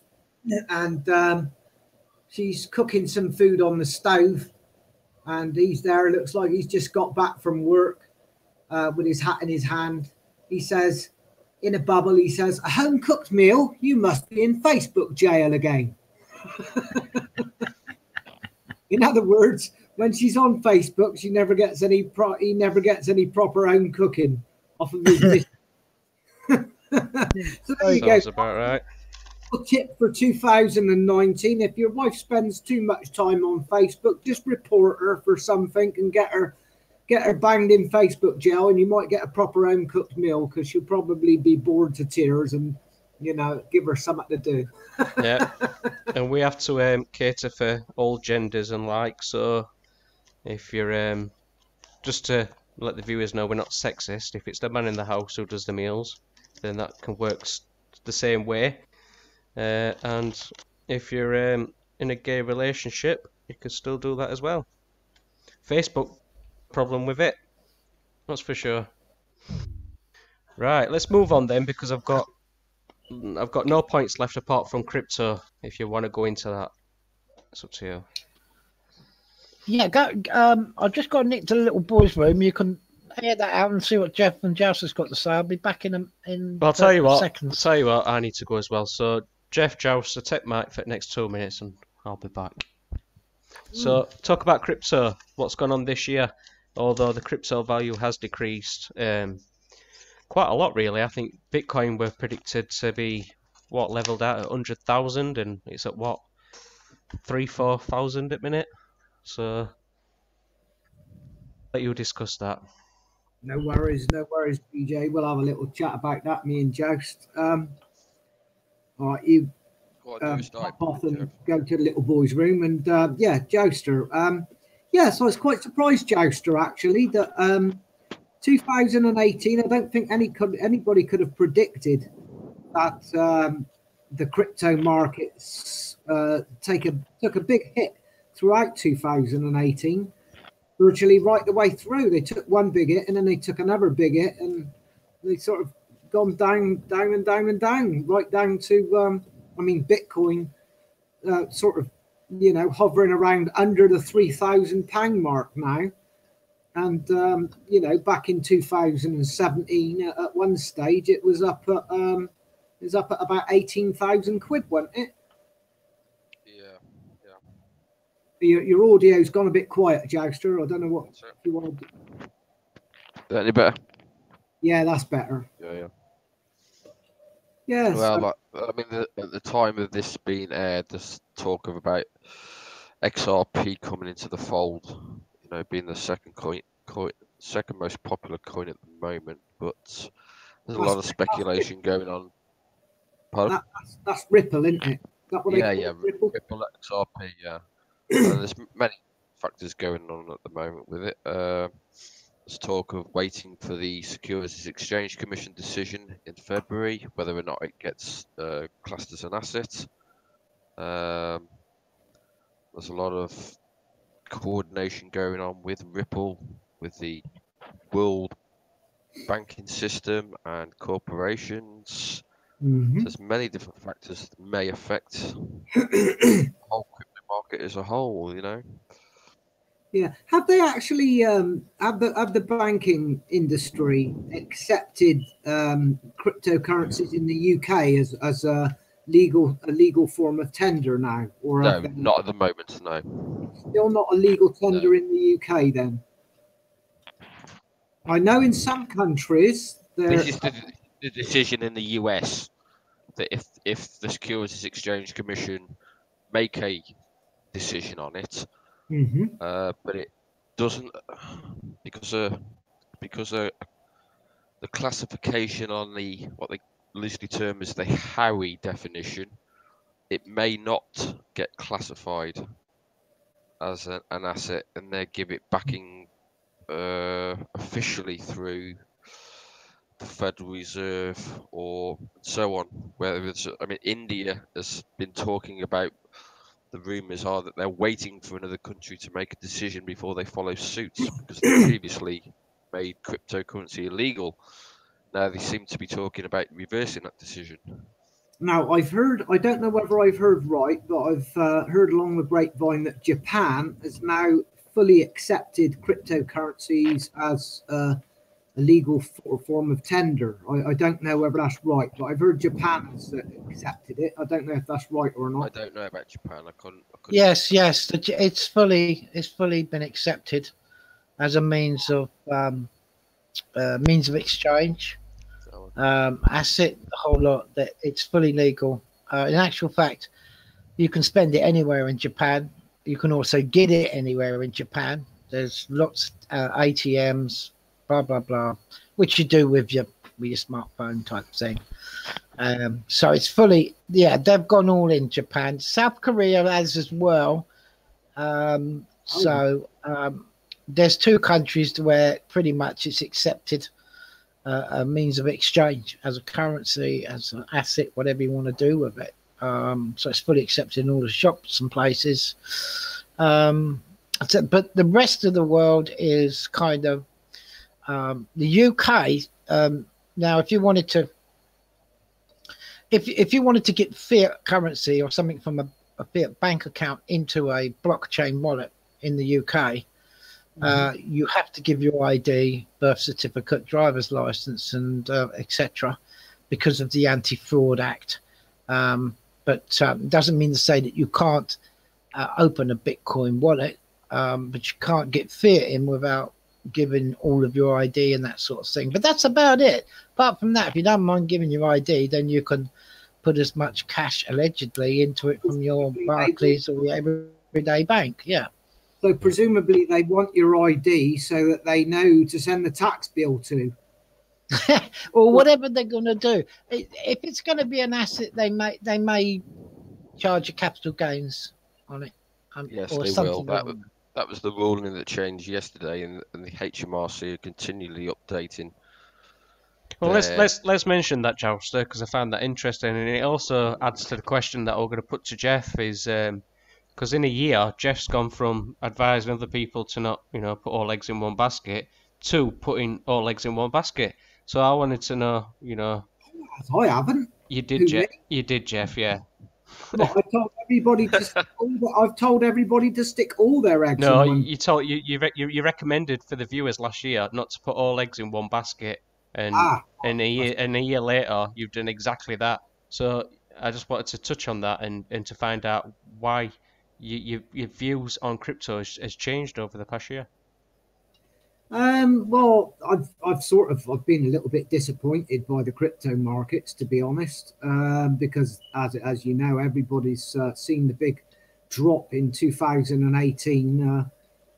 and she's cooking some food on the stove, and he's there. It looks like he's just got back from work with his hat in his hand. He says, in a bubble, he says, "A home-cooked meal? You must be in Facebook jail again." In other words, when she's on Facebook, she never gets any. He never gets any proper home cooking off of his. So there you go.
Sounds about right.
Tip for 2019: if your wife spends too much time on Facebook, just report her for something and get her banged in Facebook jail, and you might get a proper home cooked meal because she'll probably be bored to tears, and give her something to do.
Yeah, and we have to cater for all genders and like. So if you're just to let the viewers know, we're not sexist. If it's the man in the house who does the meals, then that can work the same way. And if you're in a gay relationship, you can still do that as well. Facebook, problem with it, that's for sure. Right, let's move on then because I've got no points left apart from crypto. If you want to go into that, it's up to you.
Yeah, go. I've just got Nick to the little boys' room. You can hear that out and see what Jeff and Joust has got to say. I'll be back in
I'll tell you what.
seconds.
I'll tell you what. I need to go as well. So Jeff, Joust, take Mike for the next 2 minutes, and I'll be back. So talk about crypto. What's gone on this year? Although the crypto value has decreased quite a lot, really. I think Bitcoin were predicted to be leveled out at 100,000, and it's at 3,000-4,000 at minute. So let you discuss that.
No worries, BJ. We'll have a little chat about that, me and Joust. All right, you pop off and go to the little boy's room, and Jouster. So I was quite surprised, Jouster, actually, that 2018. I don't think anybody could have predicted that the crypto markets took a big hit throughout 2018, virtually right the way through. They took one big hit and then they took another big hit, and they sort of gone down, down, and down, and down, right down to, Bitcoin sort of, hovering around under the £3,000 mark now. And, back in 2017, at one stage, it was up at about 18,000 quid, wasn't it?
Yeah.
Your audio's gone a bit quiet, Jouster. I don't know what you want to do.
Is that any better?
Yeah, that's better.
Yeah.
Yes.
Well, at the time of this being aired, there's talk of about XRP coming into the fold. Being the second most popular coin at the moment. But there's a lot of speculation going on. Pardon?
That's Ripple, isn't it? Is that what they call it?
Ripple XRP. Yeah. And there's many factors going on at the moment with it. There's talk of waiting for the Securities Exchange Commission decision in February, whether or not it gets classed as an asset. There's a lot of coordination going on with Ripple, with the world banking system and corporations.
Mm-hmm.
So there's many different factors that may affect the whole crypto market as a whole,
Yeah. Have they actually have the banking industry accepted cryptocurrencies in the UK as a legal form of tender now? Or
No, not at the moment, no.
Still not a legal tender in the UK then? I know in some countries
This is the decision in the US that if the Securities Exchange Commission make a decision on it, but it doesn't because the classification on what they loosely term as the Howie definition, it may not get classified as an asset, and they give it backing officially through the Federal Reserve or so on. Whether it's, India has been talking about, the rumours are that they're waiting for another country to make a decision before they follow suit, because they previously made cryptocurrency illegal. Now they seem to be talking about reversing that decision.
Now, I don't know whether I've heard right, but I've heard along the grapevine that Japan has now fully accepted cryptocurrencies as a legal form of tender. I don't know whether that's right, but I've heard Japan has accepted it. I don't know if that's right or not.
I don't know about Japan. I couldn't.
Yes. It's fully been accepted as a means of exchange. Asset, the whole lot. That it's fully legal. In actual fact, you can spend it anywhere in Japan. You can also get it anywhere in Japan. There's lots ATMs, blah blah blah, which you do with your smartphone type thing. So it's fully, they've gone all in Japan. South Korea has as well. There's two countries where pretty much it's accepted. A means of exchange as a currency, as an asset, whatever you want to do with it. So it's fully accepted in all the shops and places. But the rest of the world is kind of the UK. Now, if you wanted to, if you wanted to get fiat currency or something from a fiat bank account into a blockchain wallet in the UK, you have to give your ID, birth certificate, driver's license, and etc., because of the Anti-Fraud Act. But doesn't mean to say that you can't open a Bitcoin wallet, but you can't get fiat in without giving all of your ID and that sort of thing. But that's about it. Apart from that, if you don't mind giving your ID, then you can put as much cash allegedly into it from your Barclays or your everyday bank. Yeah.
So presumably they want your ID so that they know to send the tax bill to.
Or whatever they're going to do. If it's going to be an asset, they may charge you capital gains on it.
Yes,
or
they
something
will. That was the ruling that changed yesterday, and the HMRC are continually updating.
Well, let's mention that, Jouster, because I found that interesting, and it also adds to the question that I'm going to put to Jeff: is Because in a year, Jeff's gone from advising other people to not, put all eggs in one basket to putting all eggs in one basket. So I wanted to know,
I haven't.
you did,
Who,
Jeff.
me?
You did, Jeff. Yeah.
What, I told everybody to stick I've told everybody to stick all their eggs
No,
in one.
you recommended for the viewers last year not to put all eggs in one basket, and
Ah,
a year later you've done exactly that. So I just wanted to touch on that and to find out why your views on crypto has changed over the past year.
well, I've been a little bit disappointed by the crypto markets, to be honest, because as you know, everybody's seen the big drop in 2018.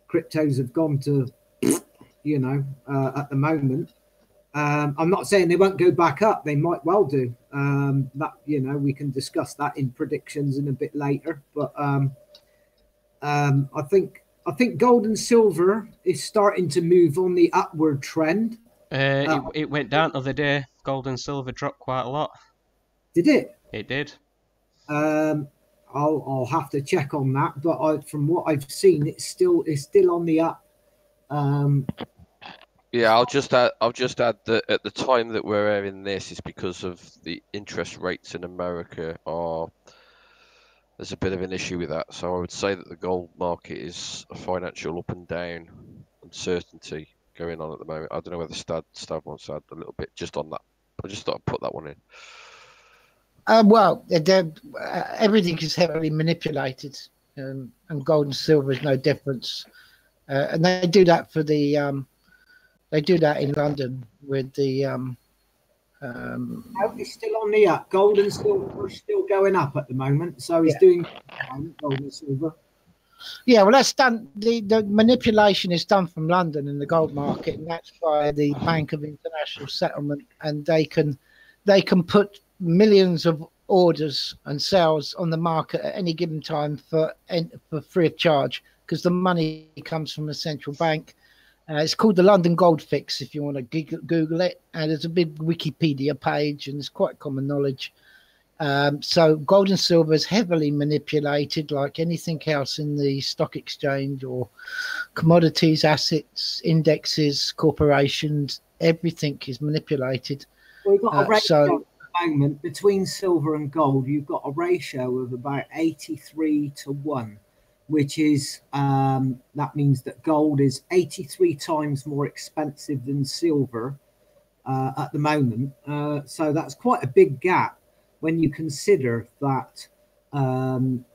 Cryptos have gone to, at the moment. I'm not saying they won't go back up. They might well do. We can discuss that in predictions in a bit later. But I think gold and silver is starting to move on the upward trend.
It went down the other day. Gold and silver dropped quite a lot.
Did it?
It did.
I'll have to check on that. But from what I've seen, it's still on the up.
Yeah, I'll just add that at the time that we're airing this is because of the interest rates in America there's a bit of an issue with that. So I would say that the gold market is a financial up and down uncertainty going on at the moment. I don't know whether Stav wants to add a little bit just on that. I just thought I'd put that one in.
Well, everything is heavily manipulated, and gold and silver is no difference. And they do that for the they do that in London with the
It's still on the up. Gold and silver are still going up at the moment. So it's doing gold and silver.
Yeah, well, that's done. The manipulation is done from London in the gold market, and that's by the Bank of International Settlement, and they can put millions of orders and sales on the market at any given time for free of charge, because the money comes from the central bank. It's called the London Gold Fix if you want to Google it, and there's a big Wikipedia page, and it's quite common knowledge. So gold and silver is heavily manipulated like anything else in the stock exchange or commodities, assets, indexes, corporations. Everything is manipulated.
Well, we've got a ratio at the moment between silver and gold. You've got a ratio of about 83 to 1, which is that means that gold is 83 times more expensive than silver at the moment. So that's quite a big gap when you consider that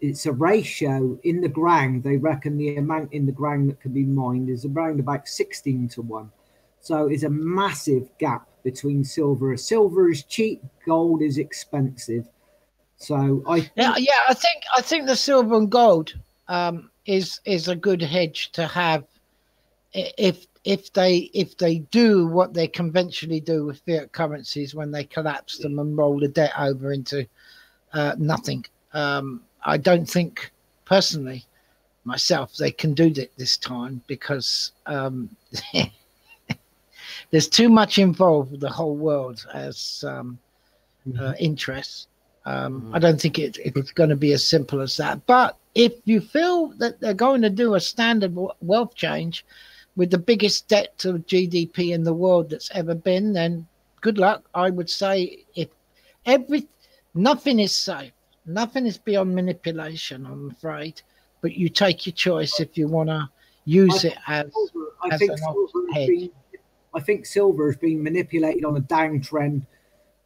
it's a ratio in the ground. They reckon the amount in the ground that can be mined is around about 16 to 1. So it's a massive gap between silver. Silver is cheap, gold is expensive. So I
think the silver and gold is a good hedge to have if they do what they conventionally do with fiat currencies when they collapse them and roll the debt over into nothing. I don't think personally myself they can do that this time because there's too much involved with the whole world as interests. I don't think it's going to be as simple as that. But if you feel that they're going to do a standard wealth change with the biggest debt to GDP in the world that's ever been, then good luck. I would say nothing is safe. Nothing is beyond manipulation, I'm afraid. But you take your choice if you want to use it as an hedge.
I think silver has been manipulated on a downtrend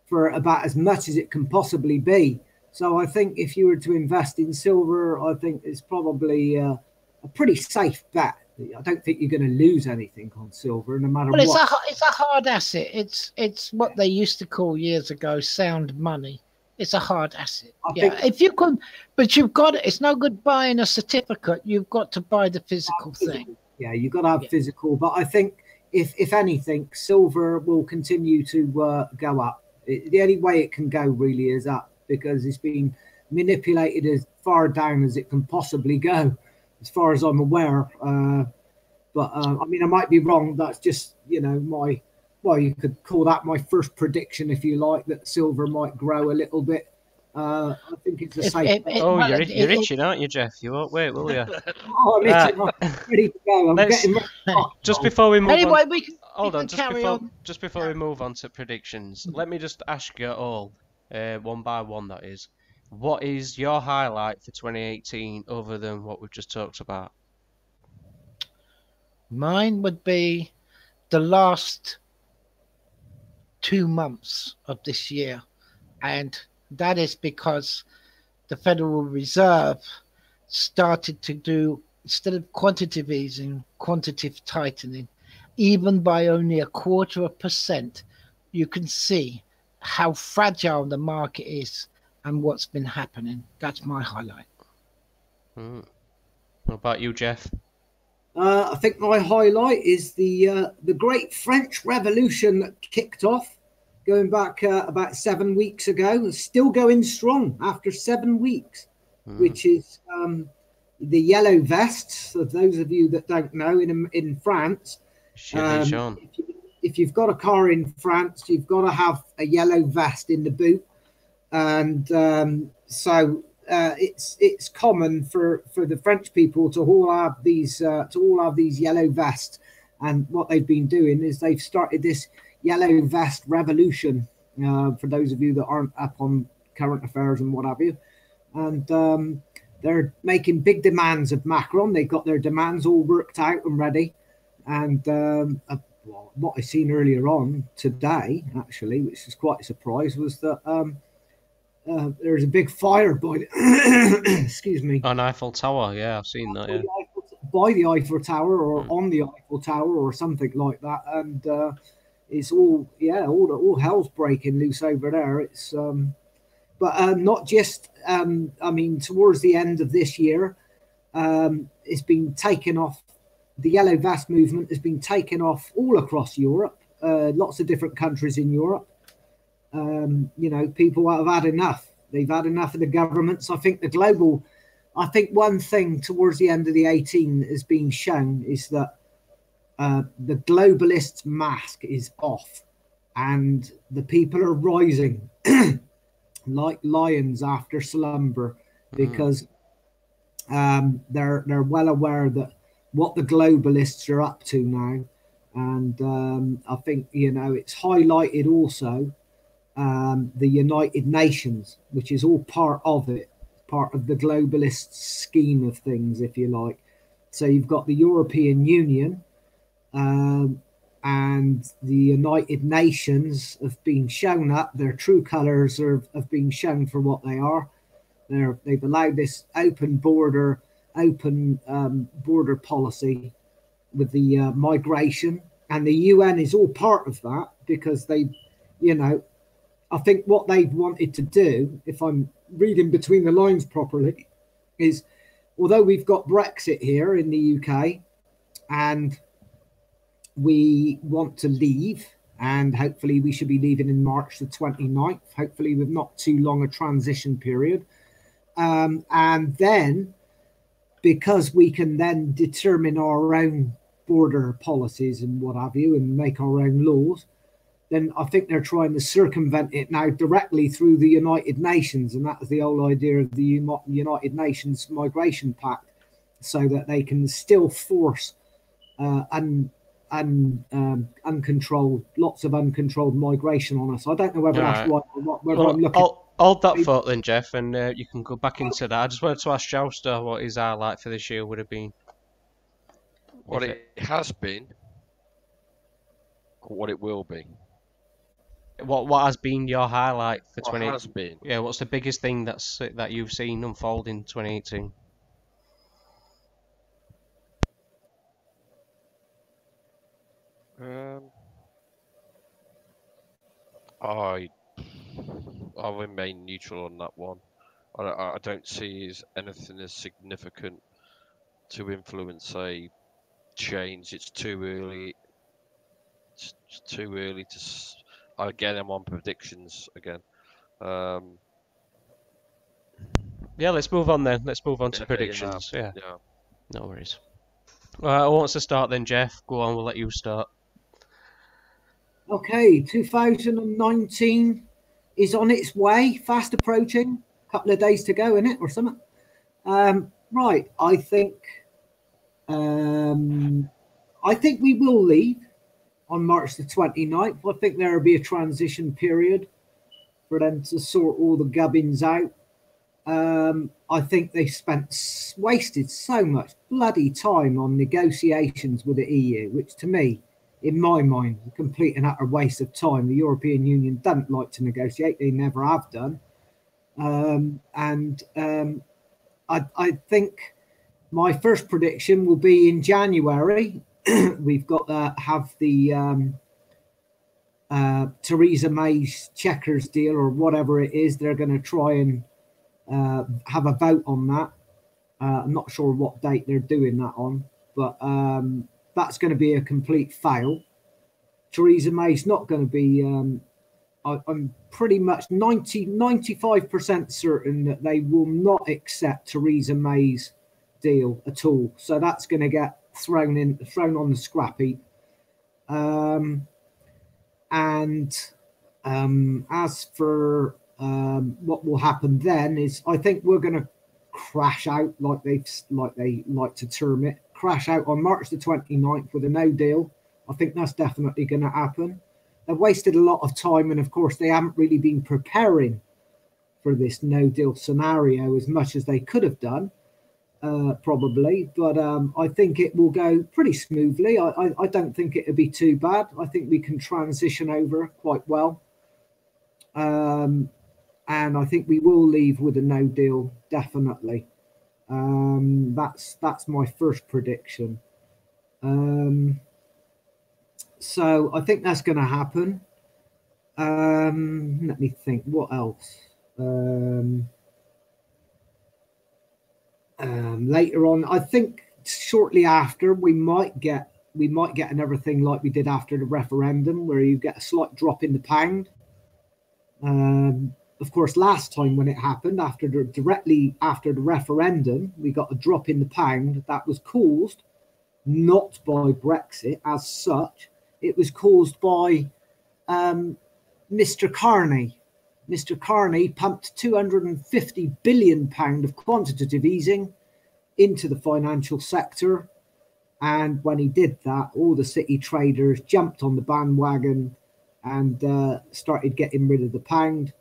for about as much as it can possibly be. So I think if you were to invest in silver, I think it's probably a pretty safe bet. I don't think you're going to lose anything on silver, no matter what.
It's a hard asset. It's what they used to call years ago sound money. It's a hard asset. If you could, but you've got it's no good buying a certificate. You've got to buy the physical thing.
Yeah, you've got to have physical. But I think if anything, silver will continue to go up. The only way it can go really is up because it's been manipulated as far down as it can possibly go, as far as I'm aware. But I mean, I might be wrong. That's just, you could call that my first prediction, if you like, that silver might grow a little bit. I think it's a
If,
safe bet.
Oh,
well,
you're itching, aren't you, Jeff? You won't wait, will you?
Oh, listen, I'm ready to go. I'm
Let's
getting ready to rock.
just before we move on.
anyway, we
Hold on,
can carry on.
just before we move on to predictions, let me just ask you all, one by one, that is, what is your highlight for 2018 other than what we've just talked about?
Mine would be the last 2 months of this year, and that is because the Federal Reserve started to do, instead of quantitative easing, quantitative tightening, even by only 0.25%. You can see how fragile the market is and what's been happening. That's my highlight.
What about you, Jeff?
I think my highlight is the Great French Revolution that kicked off, going back about 7 weeks ago. It's still going strong after 7 weeks, which is the yellow vests. For those of you that don't know, in France, if you've got a car in France, you've got to have a yellow vest in the boot, and so it's common for the French people to all have these yellow vests. And what they've been doing is they've started this yellow vest revolution. For those of you that aren't up on current affairs and what have you, and they're making big demands of Macron. They've got their demands all worked out and ready. And what I seen earlier on today, actually, which is quite a surprise, was that there's a big fire by the excuse me,
on Eiffel Tower. Yeah, I've seen that. Yeah,
by the Eiffel Tower or on the Eiffel Tower or something like that, and it's all hell's breaking loose over there. It's but not just. I mean, towards the end of this year, it's been taken off. The yellow vest movement has been taken off all across Europe. Lots of different countries in Europe. People have had enough. They've had enough of the governments. I think one thing towards the end of the 18 is being shown is that the globalist mask is off, and the people are rising like lions after slumber, because they're well aware that what the globalists are up to now, and I think it's highlighted also. The United Nations, which is all part of it, part of the globalist scheme of things, if you like. So you've got the European Union, and the United Nations have been shown up. Their true colours have been shown for what they are. They've allowed this open border policy with the migration, and the UN is all part of that, because I think what they've wanted to do, if I'm reading between the lines properly, is although we've got Brexit here in the UK and we want to leave, and hopefully we should be leaving in March the 29th, hopefully with not too long a transition period. And then, because we can then determine our own border policies and what have you, and make our own laws, then I think they're trying to circumvent it now directly through the United Nations. And that is the whole idea of the United Nations Migration Pact, so that they can still force uncontrolled migration on us. I don't know whether that's right or not. Whether I'm looking.
Hold that thought then, Jeff, and you can go back into that. I just wanted to ask Jouster what his highlight for this year would have been.
What it has been, what it will be.
What has been your highlight for 2018?
What has been?
Yeah, what's the biggest thing that you've seen unfold in 2018?
I'll remain neutral on that one. I don't see anything as significant to influence a change. It's too early. It's too early to. Again, I'm on predictions again.
Yeah, let's move on then. Let's move on to predictions. Yeah. No worries. Who wants to start then, Jeff? Go on, we'll let you start.
Okay, 2019 is on its way, fast approaching. couple of days to go in it or something. Right, I think we will leave on March the 29th. I think there will be a transition period for them to sort all the gubbins out. I think they wasted so much bloody time on negotiations with the EU, which to me, in my mind, is a complete and utter waste of time. The European Union don't like to negotiate. They never have done. I think my first prediction will be in January. We've got to have the Theresa May's Chequers deal or whatever it is. They're going to try and have a vote on that. I'm not sure what date they're doing that on, but that's going to be a complete fail. Theresa May's not going to be, I'm pretty much 95% certain that they will not accept Theresa May's deal at all. So that's going to get thrown on the scrap heap. As for what will happen then is, I think we're going to crash out, like they like to term it, crash out on March the 29th with a no deal. I think that's definitely going to happen. They've wasted a lot of time, and of course they haven't really been preparing for this no deal scenario as much as they could have done, probably. But I think it will go pretty smoothly. I don't think it'll be too bad. I think we can transition over quite well. And I think we will leave with a no deal, definitely. That's my first prediction. So I think that's going to happen. Let me think. What else? Later on, I think shortly after we might get another thing like we did after the referendum, where you get a slight drop in the pound. Of course, last time when it happened, directly after the referendum, we got a drop in the pound that was caused not by Brexit as such. It was caused by Mr. Carney. Mr. Carney pumped £250 billion of quantitative easing into the financial sector. And when he did that, all the city traders jumped on the bandwagon and started getting rid of the pound.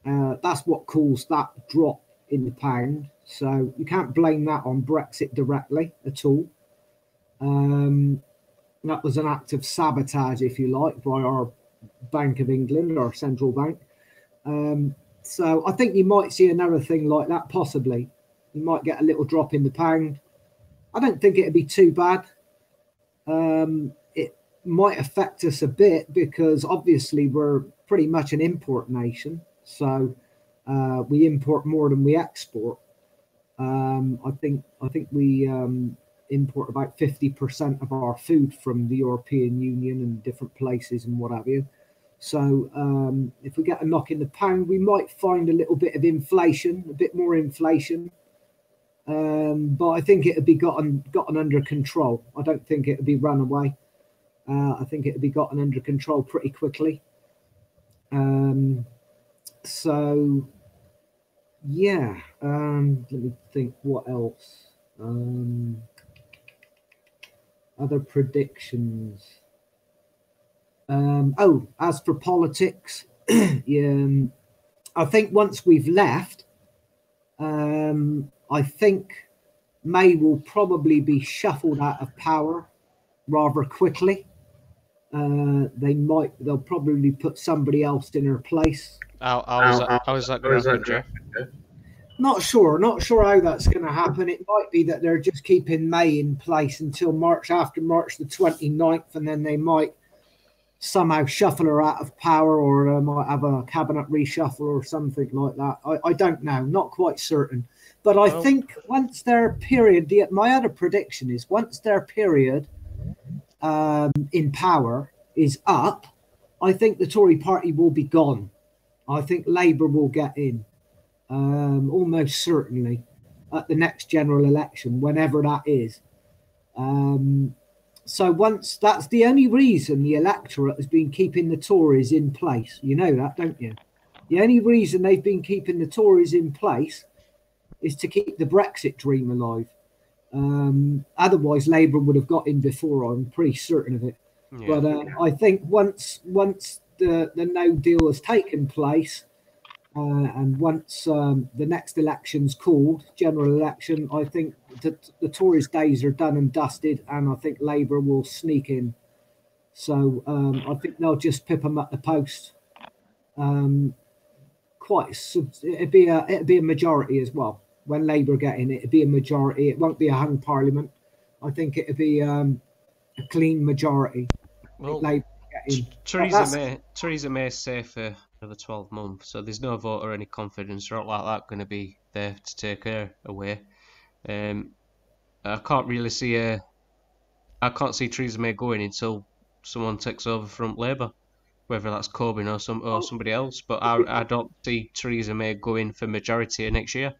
That's what caused that drop in the pound. So you can't blame that on Brexit directly at all. That was an act of sabotage, if you like, by our Bank of England, our central bank. So I think you might see another thing like that, possibly. You might get a little drop in the pound. I don't think it'd be too bad. It might affect us a bit because obviously we're pretty much an import nation. So we import more than we export. I think we import about 50% of our food from the European Union and different places and what have you. So if we get a knock in the pound, we might find a little bit of inflation, a bit more inflation. But I think it would be gotten under control. I don't think it would be run away. I think it would be gotten under control pretty quickly. So, yeah. Let me think what else. Other predictions. As for politics, I think once we've left, I think May will probably be shuffled out of power rather quickly. They'll probably put somebody else in her place.
How is that going to happen, Jeff?
Not sure how that's going to happen. It might be that they're just keeping May in place until after March the 29th, and then they might somehow shuffle her out of power, or might have a cabinet reshuffle or something like that. I don't know, not quite certain. But I think once their period, my other prediction is once their period in power is up, I think the Tory party will be gone. I think Labour will get in, almost certainly, at the next general election, whenever that is. So once that's the only reason the electorate has been keeping the Tories in place. You know that, don't you? The only reason they've been keeping the Tories in place is to keep the Brexit dream alive. Otherwise, Labour would have got in before. I'm pretty certain of it.
Yeah.
But I think once the no deal has taken place, and once the next election's called, general election, I think the Tories' days are done and dusted, and I think Labour will sneak in. So I think they'll just pip them at the post. It'd be a majority as well. When Labour get in, it'd be a majority. It won't be a hung parliament. I think it'd be a clean majority.
Well,
Labour get in.
Theresa May say for another 12 months, so there's no vote or any confidence or like that going to be there to take her away. I can't really see I can't see Theresa May going until someone takes over from Labour, whether that's Corbyn or somebody else. But I don't see Theresa May going for majority next year.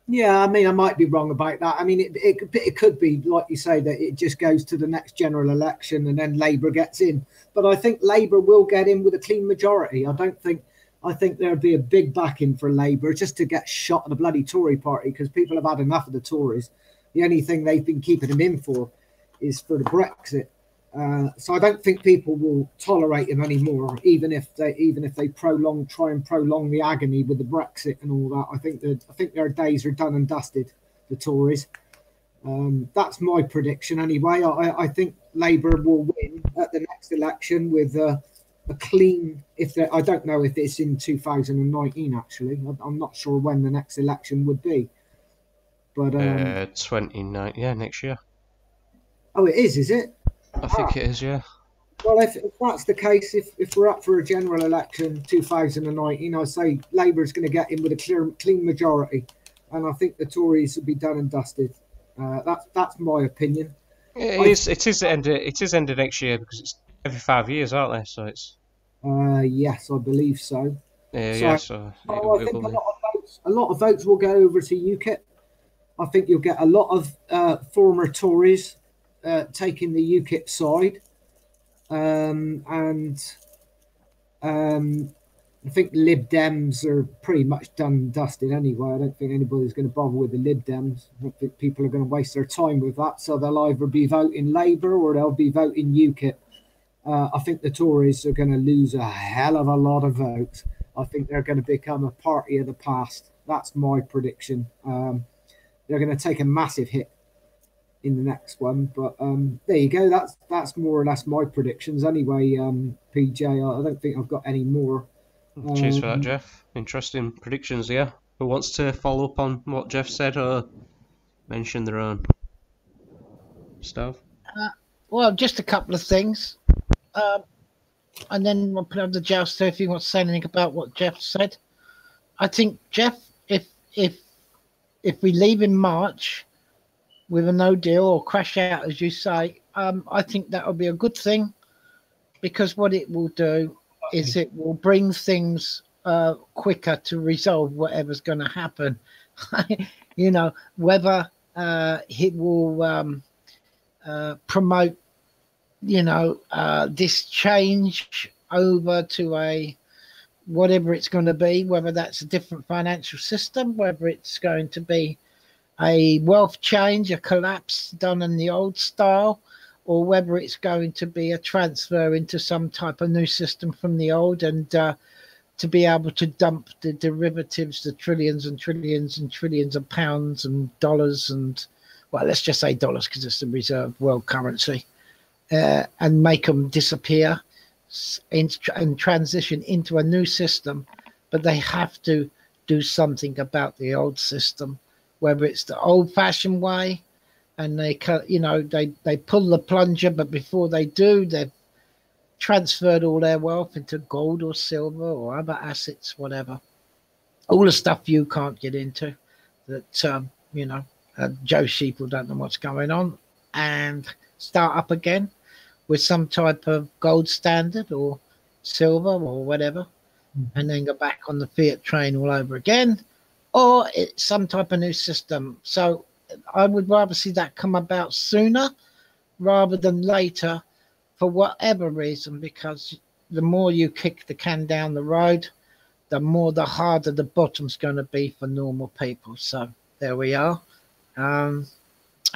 Yeah, I mean, I might be wrong about that. I mean, it could be, like you say, that it just goes to the next general election and then Labour gets in. But I think Labour will get in with a clean majority. I think there'll be a big backing for Labour just to get shot at the bloody Tory party, because people have had enough of the Tories. The only thing they've been keeping them in for is for the Brexit. So I don't think people will tolerate him anymore, even if they try and prolong the agony with the Brexit and all that. I think their days are done and dusted, the Tories. That's my prediction anyway. I think Labour will win at the next election with a clean. I don't know if it's in 2019. Actually, I'm not sure when the next election would be. But
29, yeah, next year.
Oh, it is it?
I think it is, yeah.
Well, if that's the case, if we're up for a general election 2019, I say Labour is going to get in with a clean majority, and I think the Tories will be done and dusted. That's my opinion.
It is end of next year, because it's every 5 years, aren't they? So it's.
Yes, I believe so.
So
I think a lot of votes will go over to UKIP. I think you'll get a lot of former Tories taking the UKIP side, and I think Lib Dems are pretty much done and dusted anyway. I don't think anybody's going to bother with the Lib Dems. I don't think people are going to waste their time with that, so they'll either be voting Labour or they'll be voting UKIP. I think the Tories are going to lose a hell of a lot of votes. I think they're going to become a party of the past. That's my prediction. They're going to take a massive hit in the next one, but there you go. That's more or less my predictions anyway. PJ, I don't think I've got any more.
Cheers for that, Jeff. Interesting predictions, yeah. Who wants to follow up on what Jeff said or mention their own stuff?
Well, just a couple of things, and then we'll put on the Joust if you want to say anything about what Jeff said. I think, Jeff, if we leave in March with a no deal or crash out, as you say, I think that will be a good thing, because what it will do is it will bring things quicker to resolve whatever's going to happen. Whether it will promote, this change over to a whatever it's going to be, whether that's a different financial system, whether it's going to be a wealth change, a collapse done in the old style, or whether it's going to be a transfer into some type of new system from the old, and to be able to dump the derivatives, the trillions and trillions and trillions of pounds and dollars, and, well, let's just say dollars because it's the reserve world currency, and make them disappear and transition into a new system. But they have to do something about the old system, whether it's the old-fashioned way, and they pull the plunger, but before they do, they've transferred all their wealth into gold or silver or other assets, whatever. All the stuff you can't get into, that Joe Sheeple don't know what's going on, and start up again with some type of gold standard or silver or whatever, and then go back on the fiat train all over again, or it's some type of new system. So I would rather see that come about sooner rather than later, for whatever reason, because the more you kick the can down the road, the harder the bottom's going to be for normal people. So there we are.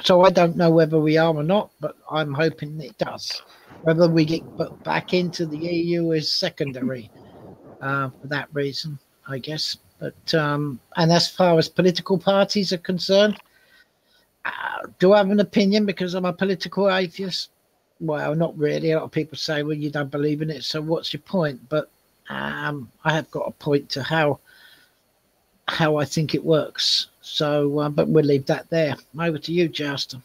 So I don't know whether we are or not, but I'm hoping it does. Whether we get put back into the EU is secondary for that reason, I guess. But and as far as political parties are concerned, do I have an opinion because I'm a political atheist? Well, not really. A lot of people say, well, you don't believe in it, so what's your point? But I have got a point to how I think it works. So, but we'll leave that there. Over to you, Jouster.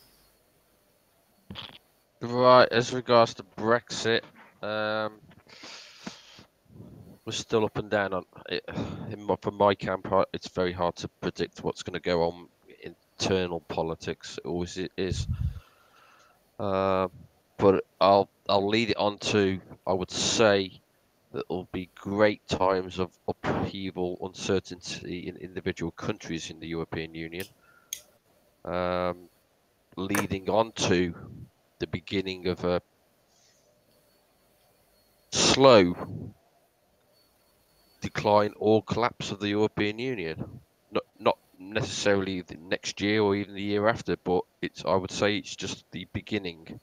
Right, as regards to Brexit, we're still up and down on it. From my camp, it's very hard to predict what's going to go on in internal politics. It always is. But I'll lead it on to, I would say that there'll be great times of upheaval, uncertainty in individual countries in the European Union, leading on to the beginning of a slow decline or collapse of the European Union. Not necessarily the next year or even the year after, but I would say it's just the beginning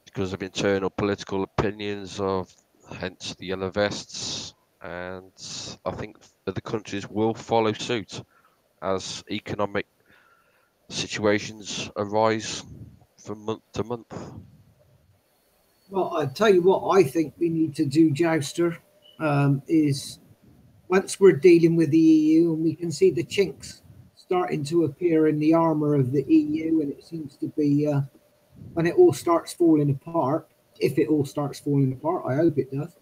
because of internal political opinions of hence the yellow vests, and I think other countries will follow suit as economic situations arise from month to month.
Well, I'll tell you what I think we need to do, Jouster, is once we're dealing with the EU and we can see the chinks starting to appear in the armour of the EU, and it seems to be when it all starts falling apart, if it all starts falling apart, I hope it does,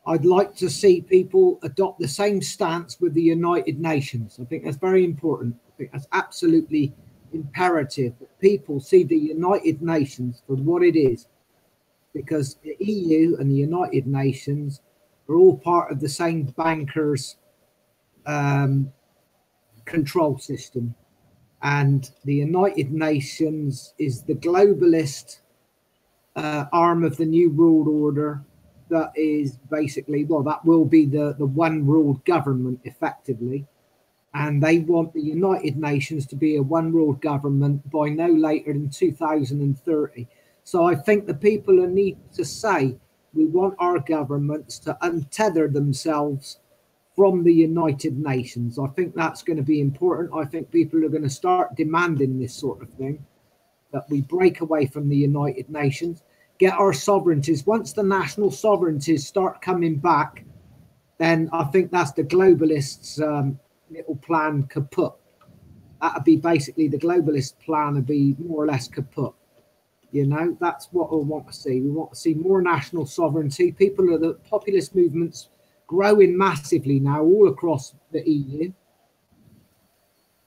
I'd like to see people adopt the same stance with the United Nations. I think that's very important. I think that's absolutely imperative that people see the United Nations for what it is, because the EU and the United Nations are all part of the same bankers' control system. And the United Nations is the globalist arm of the New World Order that is basically, well, that will be the one world government effectively. And they want the United Nations to be a one world government by no later than 2030. So I think the people need to say, we want our governments to untether themselves from the United Nations. I think that's going to be important. I think people are going to start demanding this sort of thing, that we break away from the United Nations, get our sovereignties. Once the national sovereignties start coming back, then I think that's the globalists' little plan kaput. That would be basically the globalist plan would be more or less kaput. You know, that's what we want to see. We want to see more national sovereignty. People are the populist movements growing massively now all across the EU.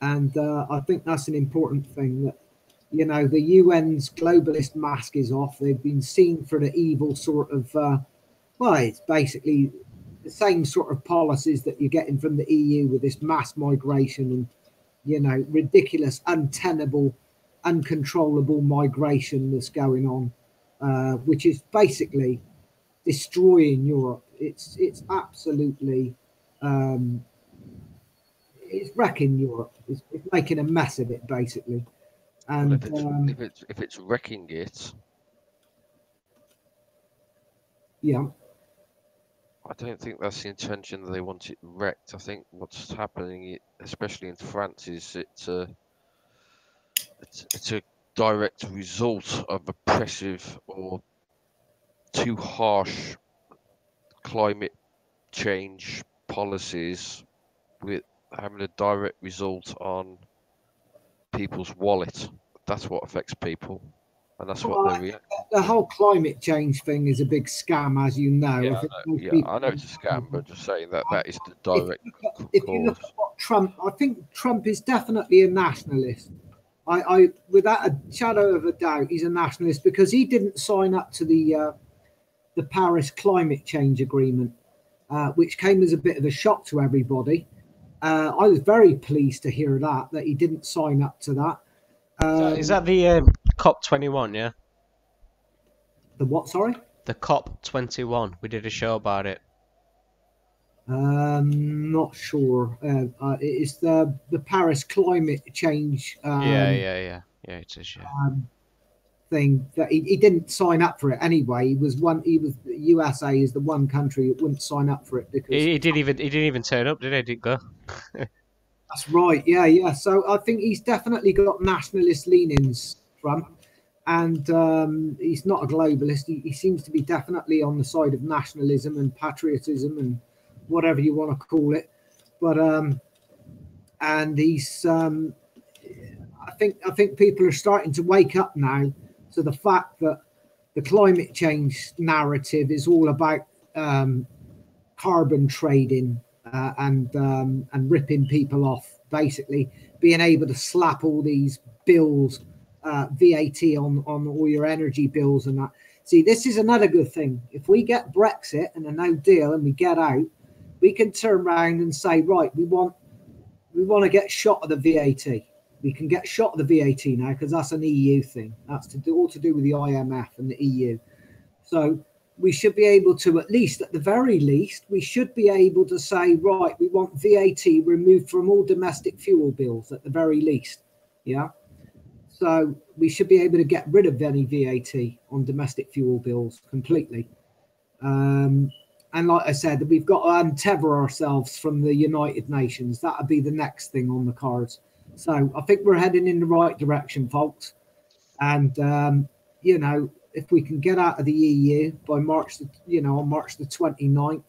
And I think that's an important thing that, you know, the UN's globalist mask is off. They've been seen for the evil sort of, well, it's basically the same sort of policies that you're getting from the EU with this mass migration and, you know, ridiculous, untenable, uncontrollable migration that's going on, which is basically destroying Europe. It's absolutely, it's wrecking Europe. It's making a mess of it, basically. And
well, if it's wrecking it,
yeah,
I don't think that's the intention that they want it wrecked. I think what's happening, especially in France, is it's a direct result of oppressive or too harsh climate change policies, with having a direct result on people's wallet. That's what affects people, and that's what they're reacting.
The whole climate change thing is a big scam, as you know.
I know it's a scam, but just saying that is the direct cause.
If you look at what Trump, I think Trump is definitely a nationalist. I without a shadow of a doubt, he's a nationalist because he didn't sign up to the Paris Climate Change Agreement, which came as a bit of a shock to everybody. I was very pleased to hear that he didn't sign up to that.
Is that the COP21, yeah?
The what, sorry?
The COP21. We did a show about it.
Not sure. It's the Paris climate change
Yeah, it is, yeah.
thing that he didn't sign up for it anyway. USA is the one country that wouldn't sign up for it because
He didn't even turn up, did he? Didn't go.
that's right. Yeah. So I think he's definitely got nationalist leanings, Trump, and he's not a globalist. He seems to be definitely on the side of nationalism and patriotism and whatever you want to call it. But and he's I think people are starting to wake up now to the fact that the climate change narrative is all about carbon trading and ripping people off, basically being able to slap all these bills, VAT on all your energy bills and that. See, this is another good thing. If we get Brexit and a no deal and we get out, we can turn around and say, right, we want to get shot of the VAT. We can get shot of the VAT now because that's an EU thing. That's all to do with the IMF and the EU. So we should be able to, at the very least, we should be able to say, right, we want VAT removed from all domestic fuel bills at the very least. Yeah. So we should be able to get rid of any VAT on domestic fuel bills completely. And like I said, we've got to untether ourselves from the United Nations. That would be the next thing on the cards. So I think we're heading in the right direction, folks. And, if we can get out of the EU by March, on March the 29th,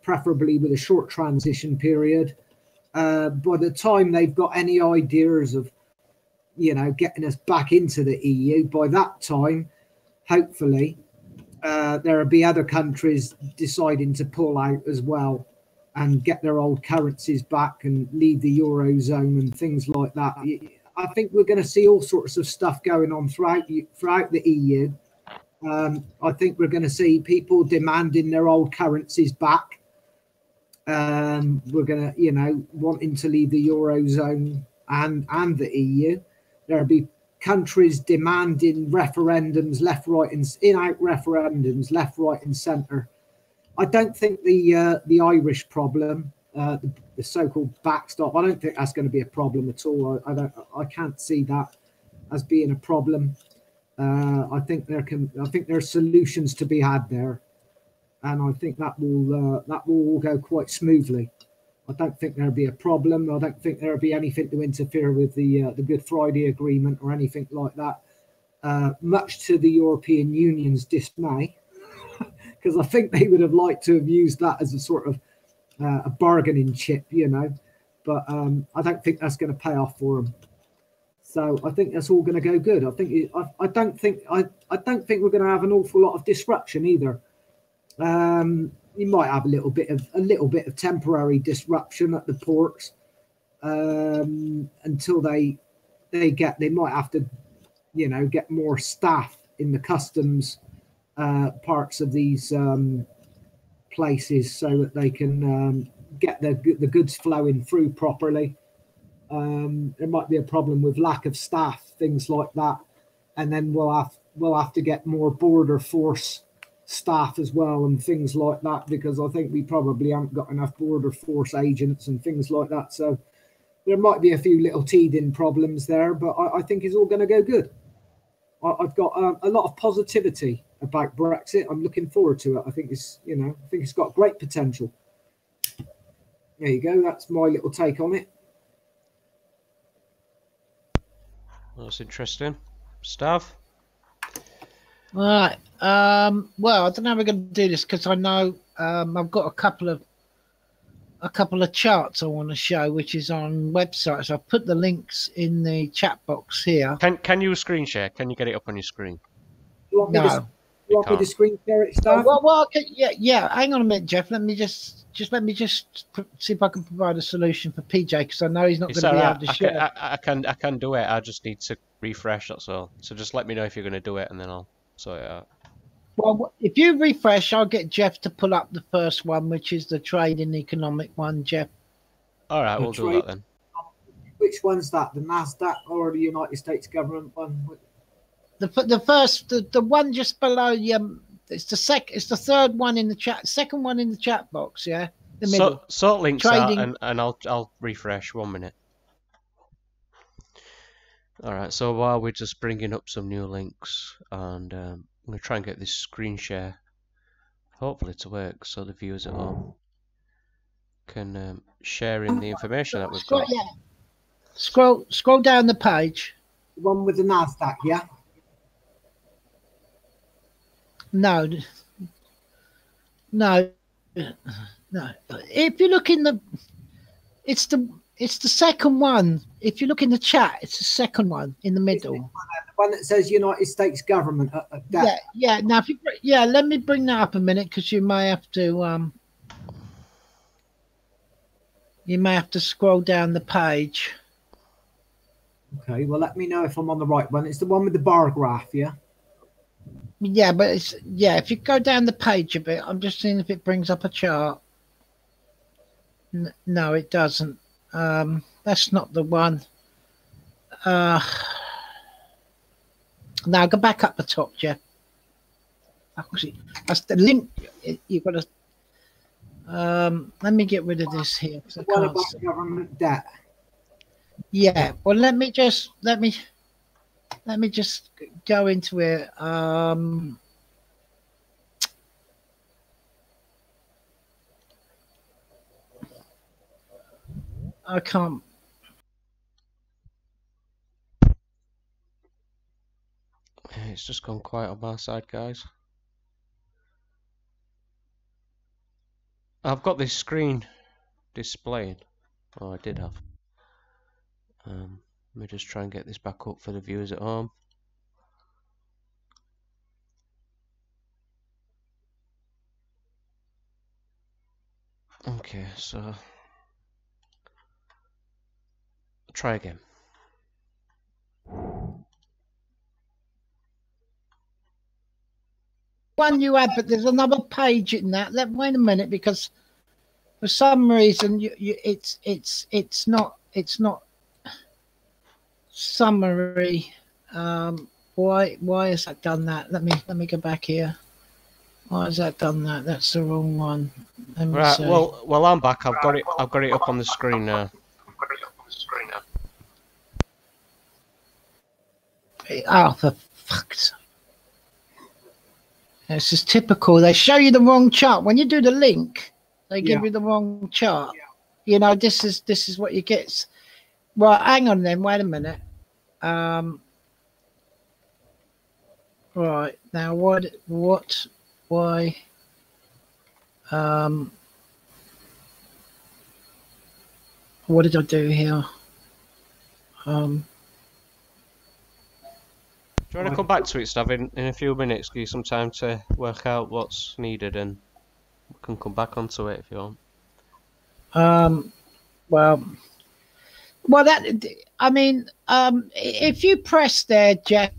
preferably with a short transition period, by the time they've got any ideas of, getting us back into the EU, by that time, hopefully, there'll be other countries deciding to pull out as well and get their old currencies back and leave the Eurozone and things like that. I think we're going to see all sorts of stuff going on throughout the EU. I think we're going to see people demanding their old currencies back. We're going to, wanting to leave the Eurozone and the EU. There'll be countries demanding referendums, left, right, and in-out referendums, left, right, and centre. I don't think the Irish problem, the so-called backstop, I don't think that's going to be a problem at all. I can't see that as being a problem. I think there are solutions to be had there, and I think that will all go quite smoothly. I don't think there'll be a problem. I don't think there'll be anything to interfere with the Good Friday Agreement or anything like that. Much to the European Union's dismay, because I think they would have liked to have used that as a sort of a bargaining chip, But I don't think that's going to pay off for them. So I think that's all going to go good. I don't think we're going to have an awful lot of disruption either. You might have a little bit of temporary disruption at the ports until they might have to, get more staff in the customs parts of these places so that they can get the goods flowing through properly. There might be a problem with lack of staff, things like that, and then we'll have to get more border force staff as well and things like that, because I think we probably haven't got enough border force agents and things like that. So there might be a few little teething problems there, but I think it's all going to go good. I've got a lot of positivity about Brexit. I'm looking forward to it. I think it's got great potential. There you go. That's my little take on it.
That's interesting. Stav?
Right. Well, I don't know how we're going to do this because I know I've got a couple of charts I want to show, which is on websites. I've put the links in the chat box here.
Can you screen share? Can you get it up on your screen?
You want me to screen share it, Stav?
Well, yeah. Hang on a minute, Jeff. Let me just see if I can provide a solution for PJ, because I know he's not going to be able to share.
I can do it. I just need to refresh. That's all. So just let me know if you're going to do it, and then I'll sort it out.
Well, if you refresh, I'll get Jeff to pull up the first one, which is the trading economic one, Jeff.
All right, we'll do that then.
Which one's that? The NASDAQ or the United States government one?
The first, the one just below it's the third one in the chat, second one in the chat box, yeah. The middle.
Sort links
Trading.
out, and I'll refresh 1 minute. All right. So while we're just bringing up some new links, and I'm gonna try and get this screen share, hopefully to work, so the viewers at home can share in the information that we've got.
Yeah. Scroll down the page.
The one with the NASDAQ, yeah?
No. If you look in the, it's the second one. If you look in the chat, it's the second one in the middle.
The one that says United States government.
Yeah. Now, let me bring that up a minute, because you may have to scroll down the page.
Okay, well, let me know if I'm on the right one. It's the one with the bar graph, yeah?
Yeah, but if you go down the page a bit, I'm just seeing if it brings up a chart. No, it doesn't. That's not the one. Now go back up the top, Jeff. Actually, that's the link. You've got to. Let me get rid of this here.
The one about government debt.
Yeah. Well, let me just go into it. I can't.
It's just gone quiet on my side, guys. I've got this screen displaying. Oh, I did have. Let me just try and get this back up for the viewers at home. Okay, so try again.
One you had, but there's another page in that. Wait a minute, because for some reason it's not summary. Why has that done that? Let me go back here. Why has that done that? That's the wrong one.
Right. See. Well, I'm back. I've got it up on the screen now.
Oh, for fuck's sake. This is typical. They show you the wrong chart. When you do the link, they give you the wrong chart. Yeah. You know, this is what you get. Right, hang on then. Wait a minute. Right, now why? What did I do here?
Do you want to come back to it, Stav, in a few minutes? Give you some time to work out what's needed, and we can come back onto it if you want.
Well, that, I mean, if you press there, Jeff,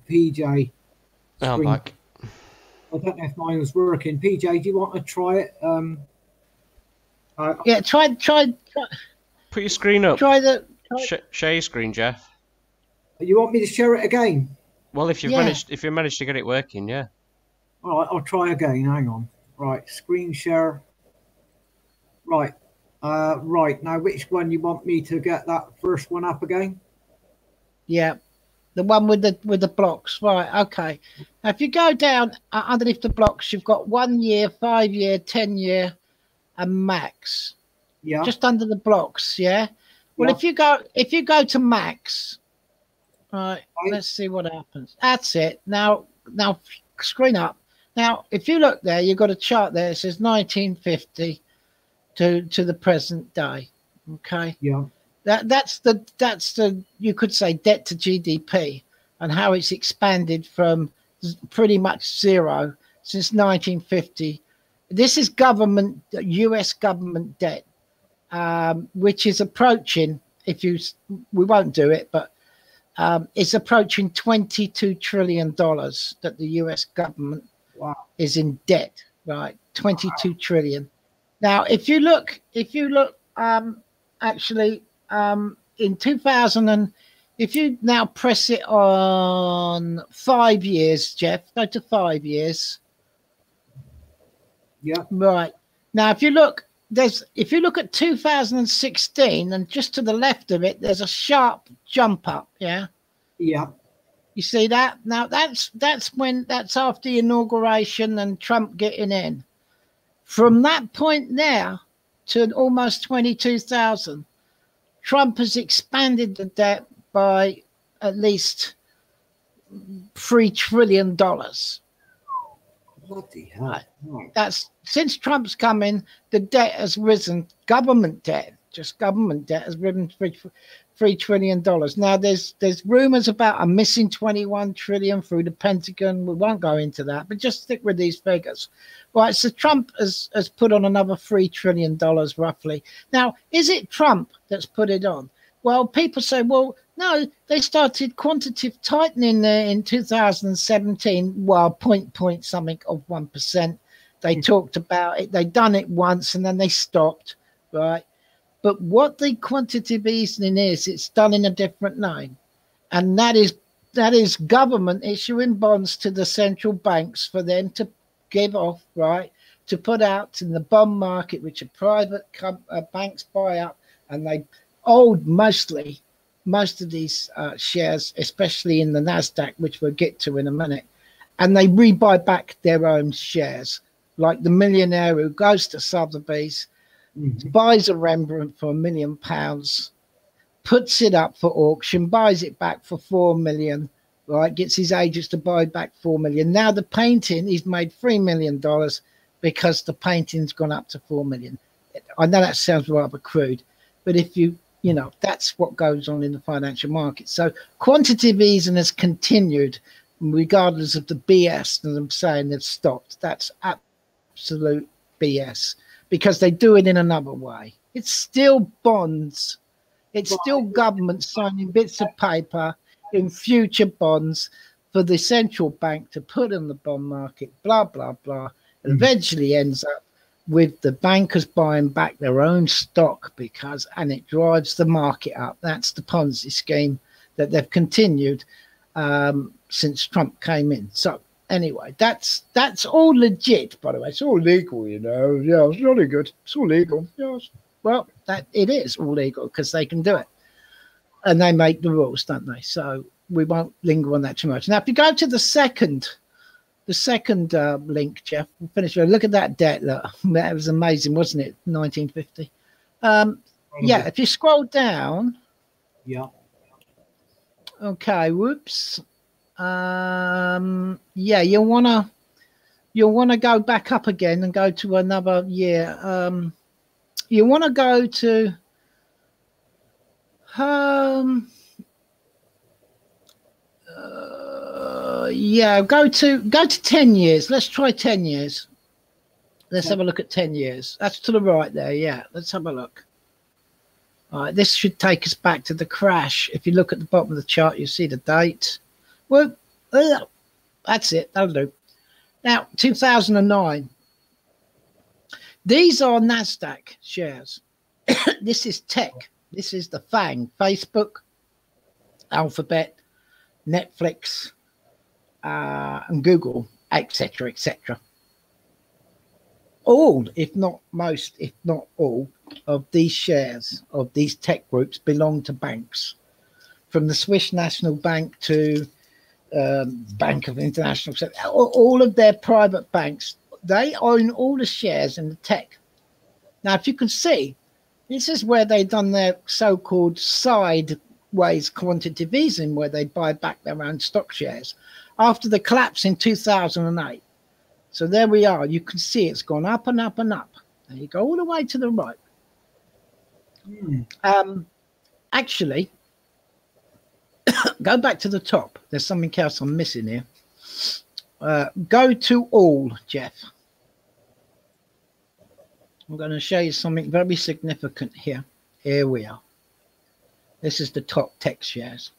PJ.
I'm back.
I don't know if mine was working. PJ, do you want to try it?
Yeah, try.
Put your screen up. Share your screen, Jeff.
You want me to share it again?
Well, if you've managed to get it working, yeah.
All right, I'll try again. Hang on. Right, screen share. Right, right. Now, which one you want me to get that first one up again?
Yeah. The one with the blocks, right? Okay. Now, if you go down underneath the blocks, you've got 1 year, 5 year, 10 year, and max.
Yeah.
Just under the blocks, yeah. Well, if you go to max, right. Let's see what happens. That's it. Now, screen up. Now, if you look there, you've got a chart there. It says 1950 to the present day. Okay.
Yeah.
That's the you could say debt to GDP, and how it's expanded from pretty much zero since 1950. This is U.S. government debt, which is approaching. We won't do it, but it's approaching $22 trillion that the U.S. government is in debt. Right, 22 trillion. Now, if you look, actually, in 2000, and if you now press it on 5 years, Jeff, go to 5 years.
Yeah.
Right. Now, if you look at 2016, and just to the left of it, there's a sharp jump up. Yeah.
Yeah.
You see that? Now that's after the inauguration and Trump getting in. From that point now to almost 22,000, Trump has expanded the debt by at least $3 trillion.
Bloody hell.
Right.
Right.
That's since Trump's come in, the debt has risen. Government debt, just government debt, has risen $3 trillion. Now there's rumors about a missing 21 trillion through the Pentagon. We won't go into that, but just stick with these figures. Right, so Trump has put on another $3 trillion roughly. Now, is it Trump that's put it on? Well, people say, well, no, they started quantitative tightening there in 2017. Well, point something of 1%. They talked about it. They done it once and then they stopped, right? But what the quantitative easing is, it's done in a different name, and that is government issuing bonds to the central banks for them to give off, right, to put out in the bond market, which are private banks buy up, and they hold most of these shares, especially in the Nasdaq, which we'll get to in a minute, and they rebuy back their own shares, like the millionaire who goes to Sotheby's, buys a Rembrandt for £1 million, puts it up for auction, buys it back for 4 million, right? Gets his agents to buy back 4 million. Now the painting, he's made $3 million because the painting's gone up to 4 million. I know that sounds rather crude, but if you know, that's what goes on in the financial market. So quantitative easing has continued regardless of the BS that I'm saying they've stopped. That's absolute BS, because they do it in another way. It's still bonds. It's still government signing bits of paper in future bonds for the central bank to put in the bond market, blah, blah, blah. It eventually ends up with the bankers buying back their own stock and it drives the market up. That's the Ponzi scheme that they've continued since Trump came in. So anyway, that's all legit, by the way. It's all legal, you know. Yeah, it's really good. It's all legal. Yes. Well, it is all legal because they can do it. And they make the rules, don't they? So we won't linger on that too much. Now, if you go to the second link, Jeff, we'll finish. Look at that debt. Look, that was amazing, wasn't it? 1950. Yeah, if you scroll down.
Yeah.
Okay, whoops. Yeah, you'll wanna go back up again and go to another year. You want to go to yeah, go to 10 years. Let's try 10 years. Let's have a look at 10 years. That's to the right there. Yeah, let's have a look. All right, this should take us back to the crash. If you look at the bottom of the chart, you see the date. Well, that's it. That'll do. Now, 2009. These are Nasdaq shares. This is tech. This is the FANG: Facebook, Alphabet, Netflix, and Google, etc., etc. All, if not most, if not all, of these shares of these tech groups belong to banks, from the Swiss National Bank to Bank of International. All of their private banks, they own all the shares in the tech. Now, if you can see, this is where they've done their so-called sideways quantitative easing, where they buy back their own stock shares after the collapse in 2008. So there we are. You can see it's gone up and up and up. And you go all the way to the right. Actually, go back to the top. There's something else I'm missing here. Go to all, Jeff. I'm going to show you something very significant here. Here we are. This is the top tech shares.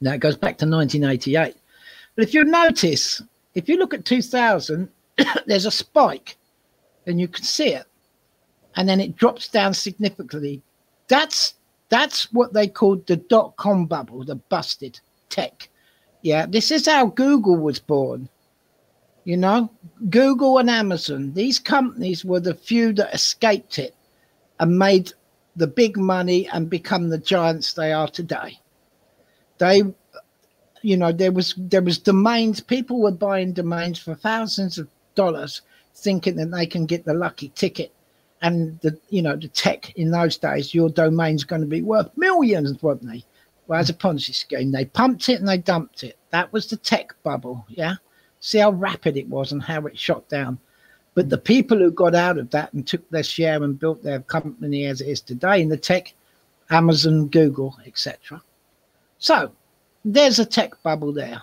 Now it goes back to 1988. But if you notice, if you look at 2000, there's a spike. and you can see it, and then it drops down significantly. That's what they called the dot-com bubble, the busted tech. Yeah, this is how Google was born. You know, Google and Amazon, these companies were the few that escaped it and made the big money and become the giants they are today. They, you know, there was domains. People were buying domains for thousands of dollars, thinking that they can get the lucky ticket. And the tech in those days, your domain's going to be worth millions, wasn't they? Well, as a Ponzi scheme, they pumped it and they dumped it. That was the tech bubble. Yeah, see how rapid it was and how it shot down. But the people who got out of that and took their share and built their company as it is today in the tech, Amazon, Google, etc. So there's a tech bubble there.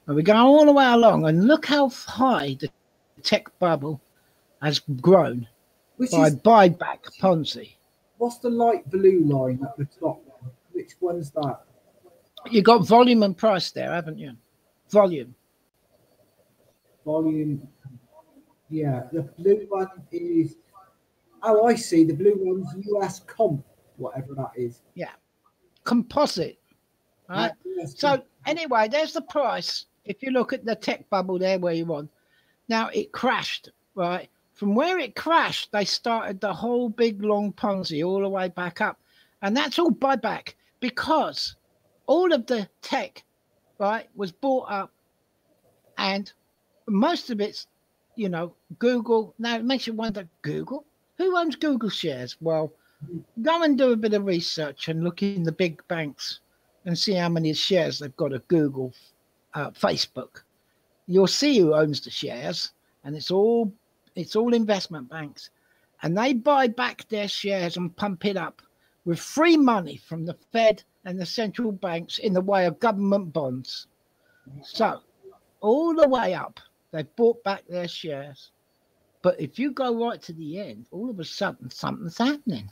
And we go all the way along, and look how high the tech bubble has grown by buyback Ponzi.
What's the light blue line at the top then? Which one's that?
You got volume and price there, haven't you? Volume.
Yeah, the blue one is. Oh, I see. The blue one's US comp, whatever that is.
Yeah, composite. Right. So anyway, there's the price. If you look at the tech bubble there, where you want. Now it crashed. Right. From where it crashed, they started the whole big long Ponzi all the way back up, and that's all buyback because all of the tech, right, was bought up, and most of it's, Google. Now it makes you wonder, Google? Who owns Google shares? Well, go and do a bit of research and look in the big banks and see how many shares they've got of Google, Facebook. You'll see who owns the shares, and it's all investment banks, and they buy back their shares and pump it up with free money from the Fed and the central banks in the way of government bonds. So all the way up, they bought back their shares. But if you go right to the end, all of a sudden something's happening.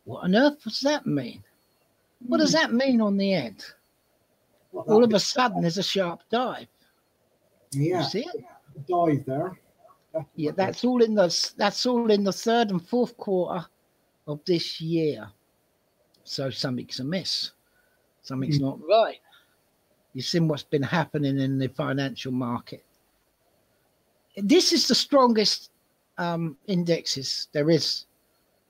What on earth does that mean? What does that mean on the end? All of a sudden there's a sharp dive.
Yeah,
you see it?
Dive there.
Yeah, that's all in the third and fourth quarter of this year. So something's amiss. Something's not right. You've seen what's been happening in the financial market. This is the strongest indexes there is.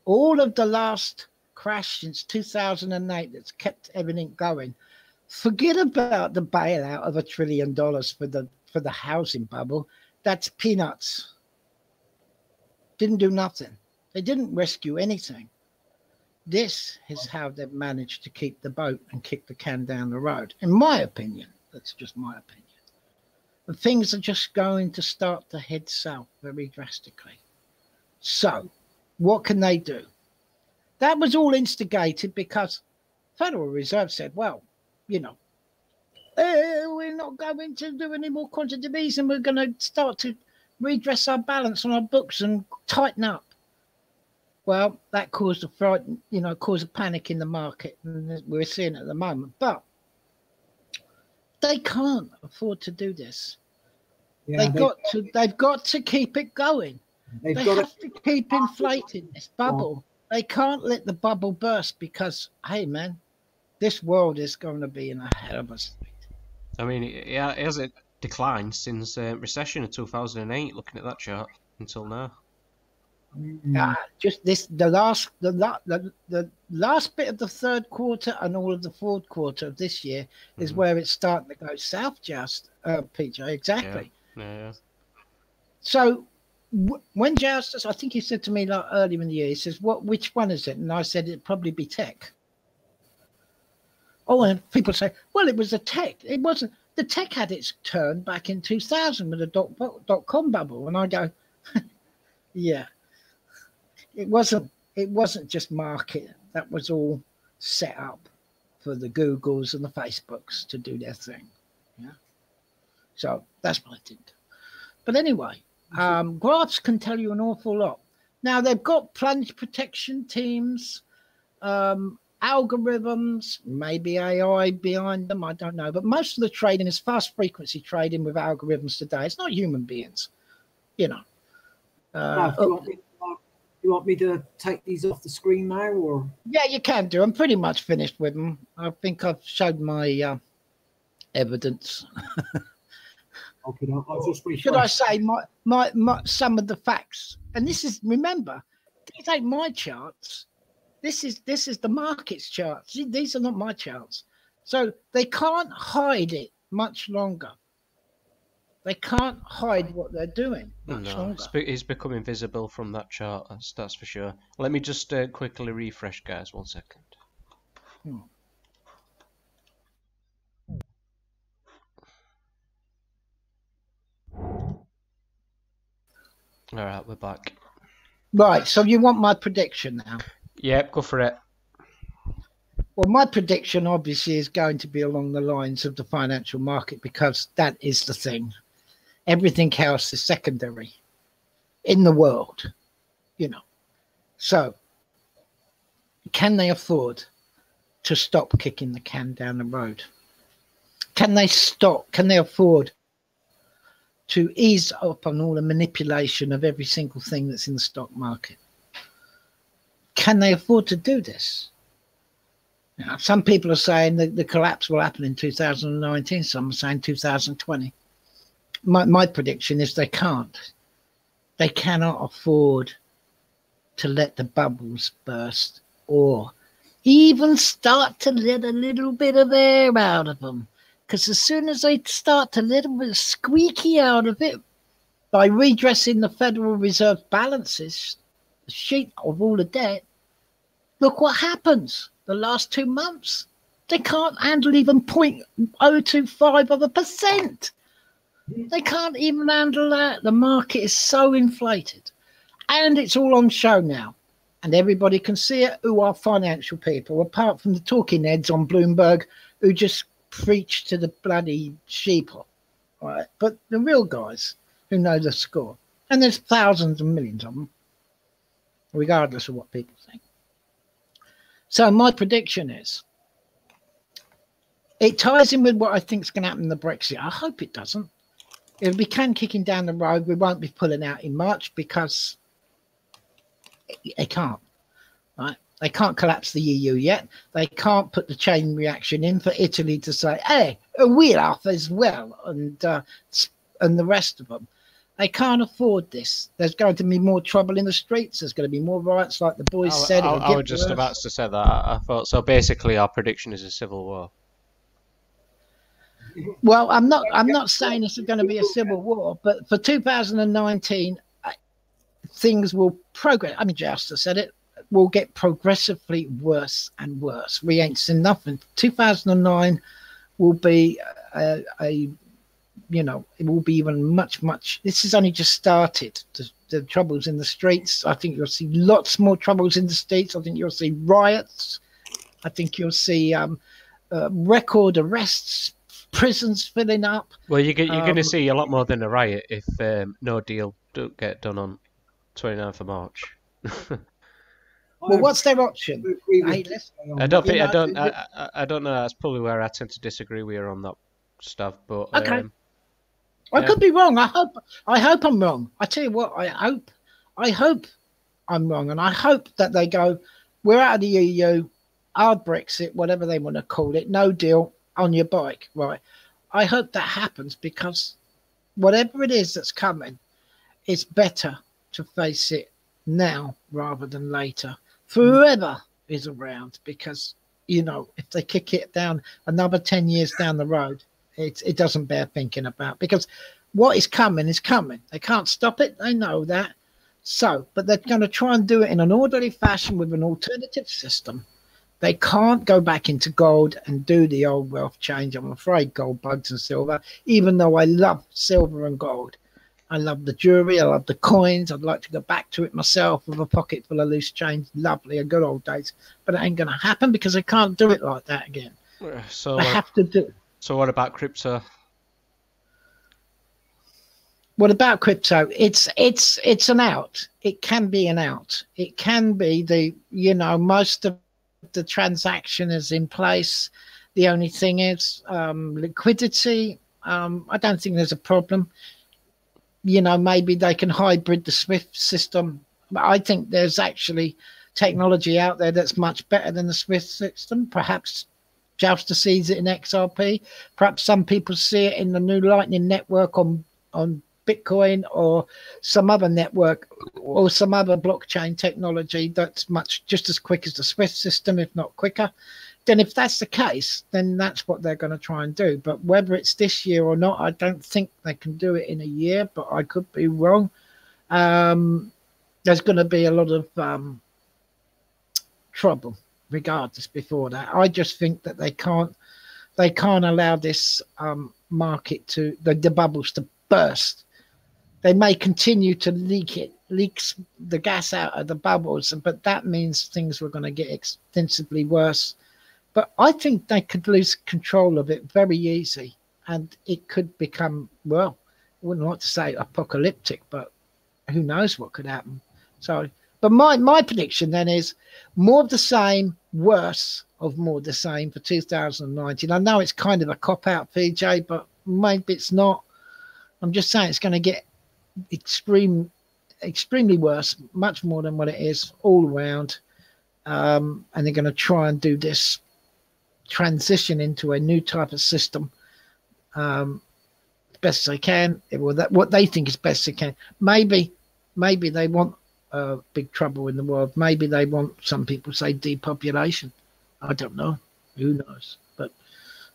All of the last crash since 2008 that's kept everything going. Forget about the bailout of $1 trillion for the housing bubble. That's peanuts. Didn't do nothing. They didn't rescue anything. This is how they've managed to keep the boat and kick the can down the road. In my opinion, that's just my opinion. And things are just going to start to head south very drastically. So, what can they do? That was all instigated because Federal Reserve said, well, we're not going to do any more quantitative easing. We're going to start to redress our balance on our books and tighten up. Well, that caused a fright, caused a panic in the market, and we're seeing it at the moment. But they can't afford to do this. Yeah, they've got to keep it going. They have to keep inflating this bubble. They can't let the bubble burst because, hey, man, this world is going to be in a hell of a state.
I mean, it hasn't declined since recession of 2008. Looking at that chart until now.
Just this, the last bit of the third quarter and all of the fourth quarter of this year is where it's starting to go south. Just PJ, exactly.
Yeah.
So when Joust, I think he said to me earlier in the year, he says, which one is it? And I said it'd probably be tech. Oh, and people say, well, it was the tech. It wasn't. The tech had its turn back in 2000 with the dot-com bubble. And I go, yeah, it wasn't just market. That was all set up for the Googles and the Facebooks to do their thing. Yeah. So that's what I think. But anyway, graphs can tell you an awful lot. Now, they've got plunge protection teams, algorithms, maybe AI behind them, I don't know. But most of the trading is fast frequency trading with algorithms today. It's not human beings,
Now, you want me to take these off the screen now, or?
Yeah, you can do. I'm pretty much finished with them. I think I've showed my evidence.
Okay, I'll just refresh.
Should I say my some of the facts? And this is, remember, these ain't my charts. This is the market's charts. These are not my charts. So they can't hide it much longer. They can't hide what they're doing much longer.
It's becoming visible from that chart, that's for sure. Let me just quickly refresh, guys, 1 second. All right, we're back.
Right, so you want my prediction now?
Yep, go for it.
Well, my prediction obviously is going to be along the lines of the financial market, because that is the thing. Everything else is secondary in the world, you know. So can they afford to stop kicking the can down the road? Can they afford to ease up on all the manipulation of every single thing that's in the stock market? Can they afford to do this? Now, some people are saying that the collapse will happen in 2019. Some are saying 2020. My prediction is they can't. They cannot afford to let the bubbles burst, or even start to let a little bit of air out of them. Because as soon as they start to let a little bit squeaky out of it by redressing the Federal Reserve balances, the sheet of all the debt, look what happens. The last 2 months, they can't handle even 0.025%. They can't even handle that. The market is so inflated. And it's all on show now. And everybody can see it who are financial people, apart from the talking heads on Bloomberg who just preach to the bloody sheeple. Right? But the real guys who know the score, and there's thousands and millions of them, regardless of what people think. So my prediction is, it ties in with what I think is going to happen in the Brexit. I hope it doesn't. If we can kicking down the road, we won't be pulling out in March, because they can't. Right? They can't collapse the EU yet. They can't put the chain reaction in for Italy to say, hey, we're off as well, and the rest of them. They can't afford this. There's going to be more trouble in the streets. There's going to be more riots, like the boys said.
I was just about to say that. I thought so. Basically, our prediction is a civil war.
Well, I'm not saying this is going to be a civil war, but for 2019, things will progress. I mean, Jouster said it will get progressively worse and worse. We ain't seen nothing. 2009 will be it will be even much. This has only just started. The troubles in the streets. I think you'll see lots more troubles in the streets. I think you'll see riots. I think you'll see record arrests, prisons filling up.
Well, you're going to see a lot more than a riot if no deal don't get done on 29th of March.
Well, what's their option?
I don't know. That's probably where I tend to disagree with you on that stuff. But
okay. I could be wrong. I hope I'm wrong. I tell you what, I hope I'm wrong, and I hope that they go, we're out of the EU, hard Brexit, whatever they want to call it, no deal, on your bike, right? I hope that happens, because whatever it is that's coming, it's better to face it now rather than later. Forever is around, because, if they kick it down another 10 years down the road, it doesn't bear thinking about, because what is coming is coming. They can't stop it. They know that. So, but they're going to try and do it in an orderly fashion with an alternative system. They can't go back into gold and do the old wealth change. I'm afraid, gold, bugs and silver, even though I love silver and gold. I love the jewelry. I love the coins. I'd like to go back to it myself with a pocket full of loose change. Lovely, a good old days. But it ain't going to happen, because they can't do it like that again.
So
they have to do.
So what about crypto?
What about crypto? It's an out. It can be an out. It can be most of the transaction is in place. The only thing is liquidity. I don't think there's a problem. maybe they can hybrid the Swift system. But I think there's actually technology out there that's much better than the Swift system. Perhaps Jouster sees it in XRP. Perhaps some people see it in the new Lightning Network on Bitcoin or some other network or some other blockchain technology that's just as quick as the Swift system, if not quicker. Then if that's the case, then that's what they're going to try and do. But whether it's this year or not, I don't think they can do it in a year, but I could be wrong. There's going to be a lot of trouble regardless before that. I just think that they can't allow this market the bubbles to burst. They may continue to leaks the gas out of the bubbles, but that means things were going to get extensively worse. But I think they could lose control of it very easy, and it could become, well, I wouldn't like to say apocalyptic, but who knows what could happen. So, but my prediction then is more of the same, worse of more of the same for 2019. I know it's kind of a cop-out, VJ, but maybe it's not. I'm just saying it's going to get extremely worse, much more than what it is all around. And they're going to try and do this transition into a new type of system best as they can. What they think is best they can. Maybe they want big trouble in the world. Maybe they want, some people say, depopulation. I don't know. Who knows? But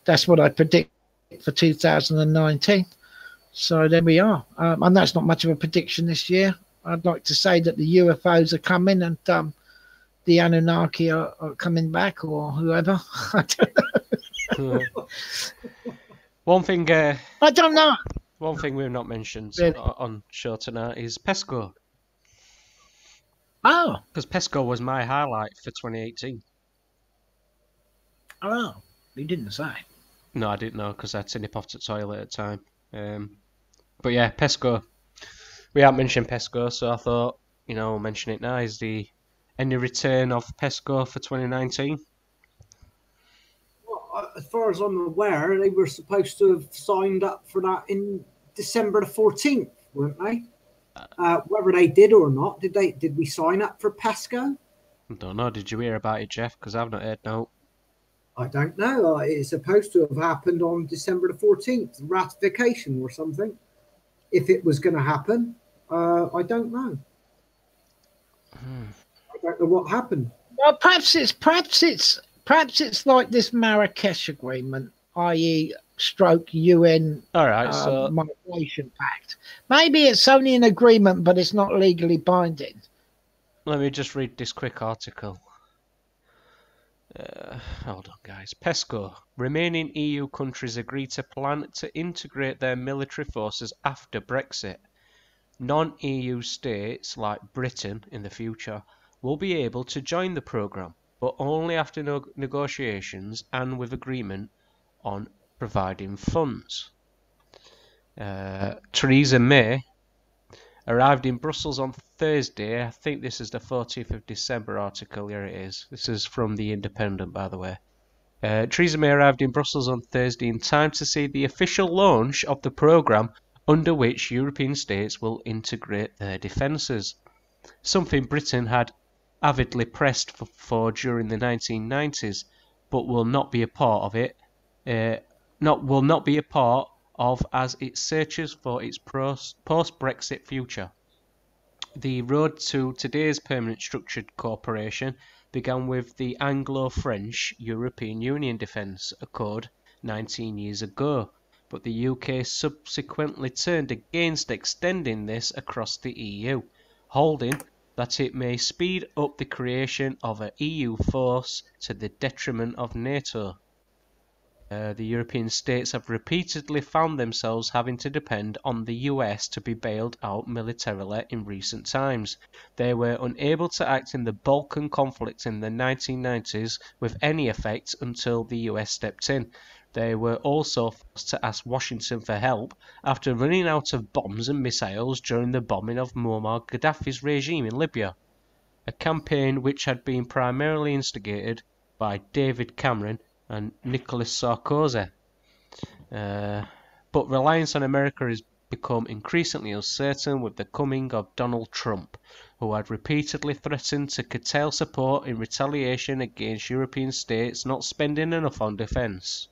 that's what I predict for 2019. So there we are. And that's not much of a prediction this year. I'd like to say that the UFOs are coming and the Anunnaki are coming back, or whoever. I don't know.
One thing.
I don't know.
One thing we've not mentioned
Really?
on show tonight is Pesco.
Oh.
Because Pesco was my highlight for 2018.
Oh. You didn't say.
No, I didn't know because I had to nip off to the toilet at the time. But yeah, Pesco. We haven't mentioned Pesco, so I thought, we'll mention it now. Is any return of Pesco for 2019?
Well, as far as I'm aware, they were supposed to have signed up for that in December the 14th, weren't they? Whether they did or not, did we sign up for Pesco?
I don't know. Did you hear about it, Jeff? Because I've not heard no.
I don't know. It's supposed to have happened on December the 14th, ratification or something. If it was going to happen, I don't know. I don't know what happened.
Well, perhaps it's like this Marrakesh Agreement, i.e., stroke UN
All right, so
migration pact. Maybe it's only an agreement, but it's not legally binding.
let me just read this quick article. Hold on, guys. PESCO. Remaining EU countries agree to plan to integrate their military forces after Brexit. Non-EU states, like Britain in the future, will be able to join the programme, but only after negotiations and with agreement on providing funds. Theresa May arrived in Brussels on Thursday. I think this is the 14th of December article. Here it is. This is from The Independent, by the way. Theresa May arrived in Brussels on Thursday in time to see the official launch of the programme under which European states will integrate their defences. Something Britain had avidly pressed for during the 1990s, but will not be a part of it. Will not be a part of as it searches for its post-Brexit future. The road to today's permanent structured cooperation began with the Anglo-French European Union Defence Accord 19 years ago, but the UK subsequently turned against extending this across the EU, holding that it may speed up the creation of an EU force to the detriment of NATO. The European states have repeatedly found themselves having to depend on the US to be bailed out militarily in recent times. They were unable to act in the Balkan conflict in the 1990s with any effect until the US stepped in. They were also forced to ask Washington for help after running out of bombs and missiles during the bombing of Muammar Gaddafi's regime in Libya, a campaign which had been primarily instigated by David Cameron and Nicolas Sarkozy. But reliance on America is become increasingly uncertain with the coming of Donald Trump, who had repeatedly threatened to curtail support in retaliation against European states not spending enough on defence.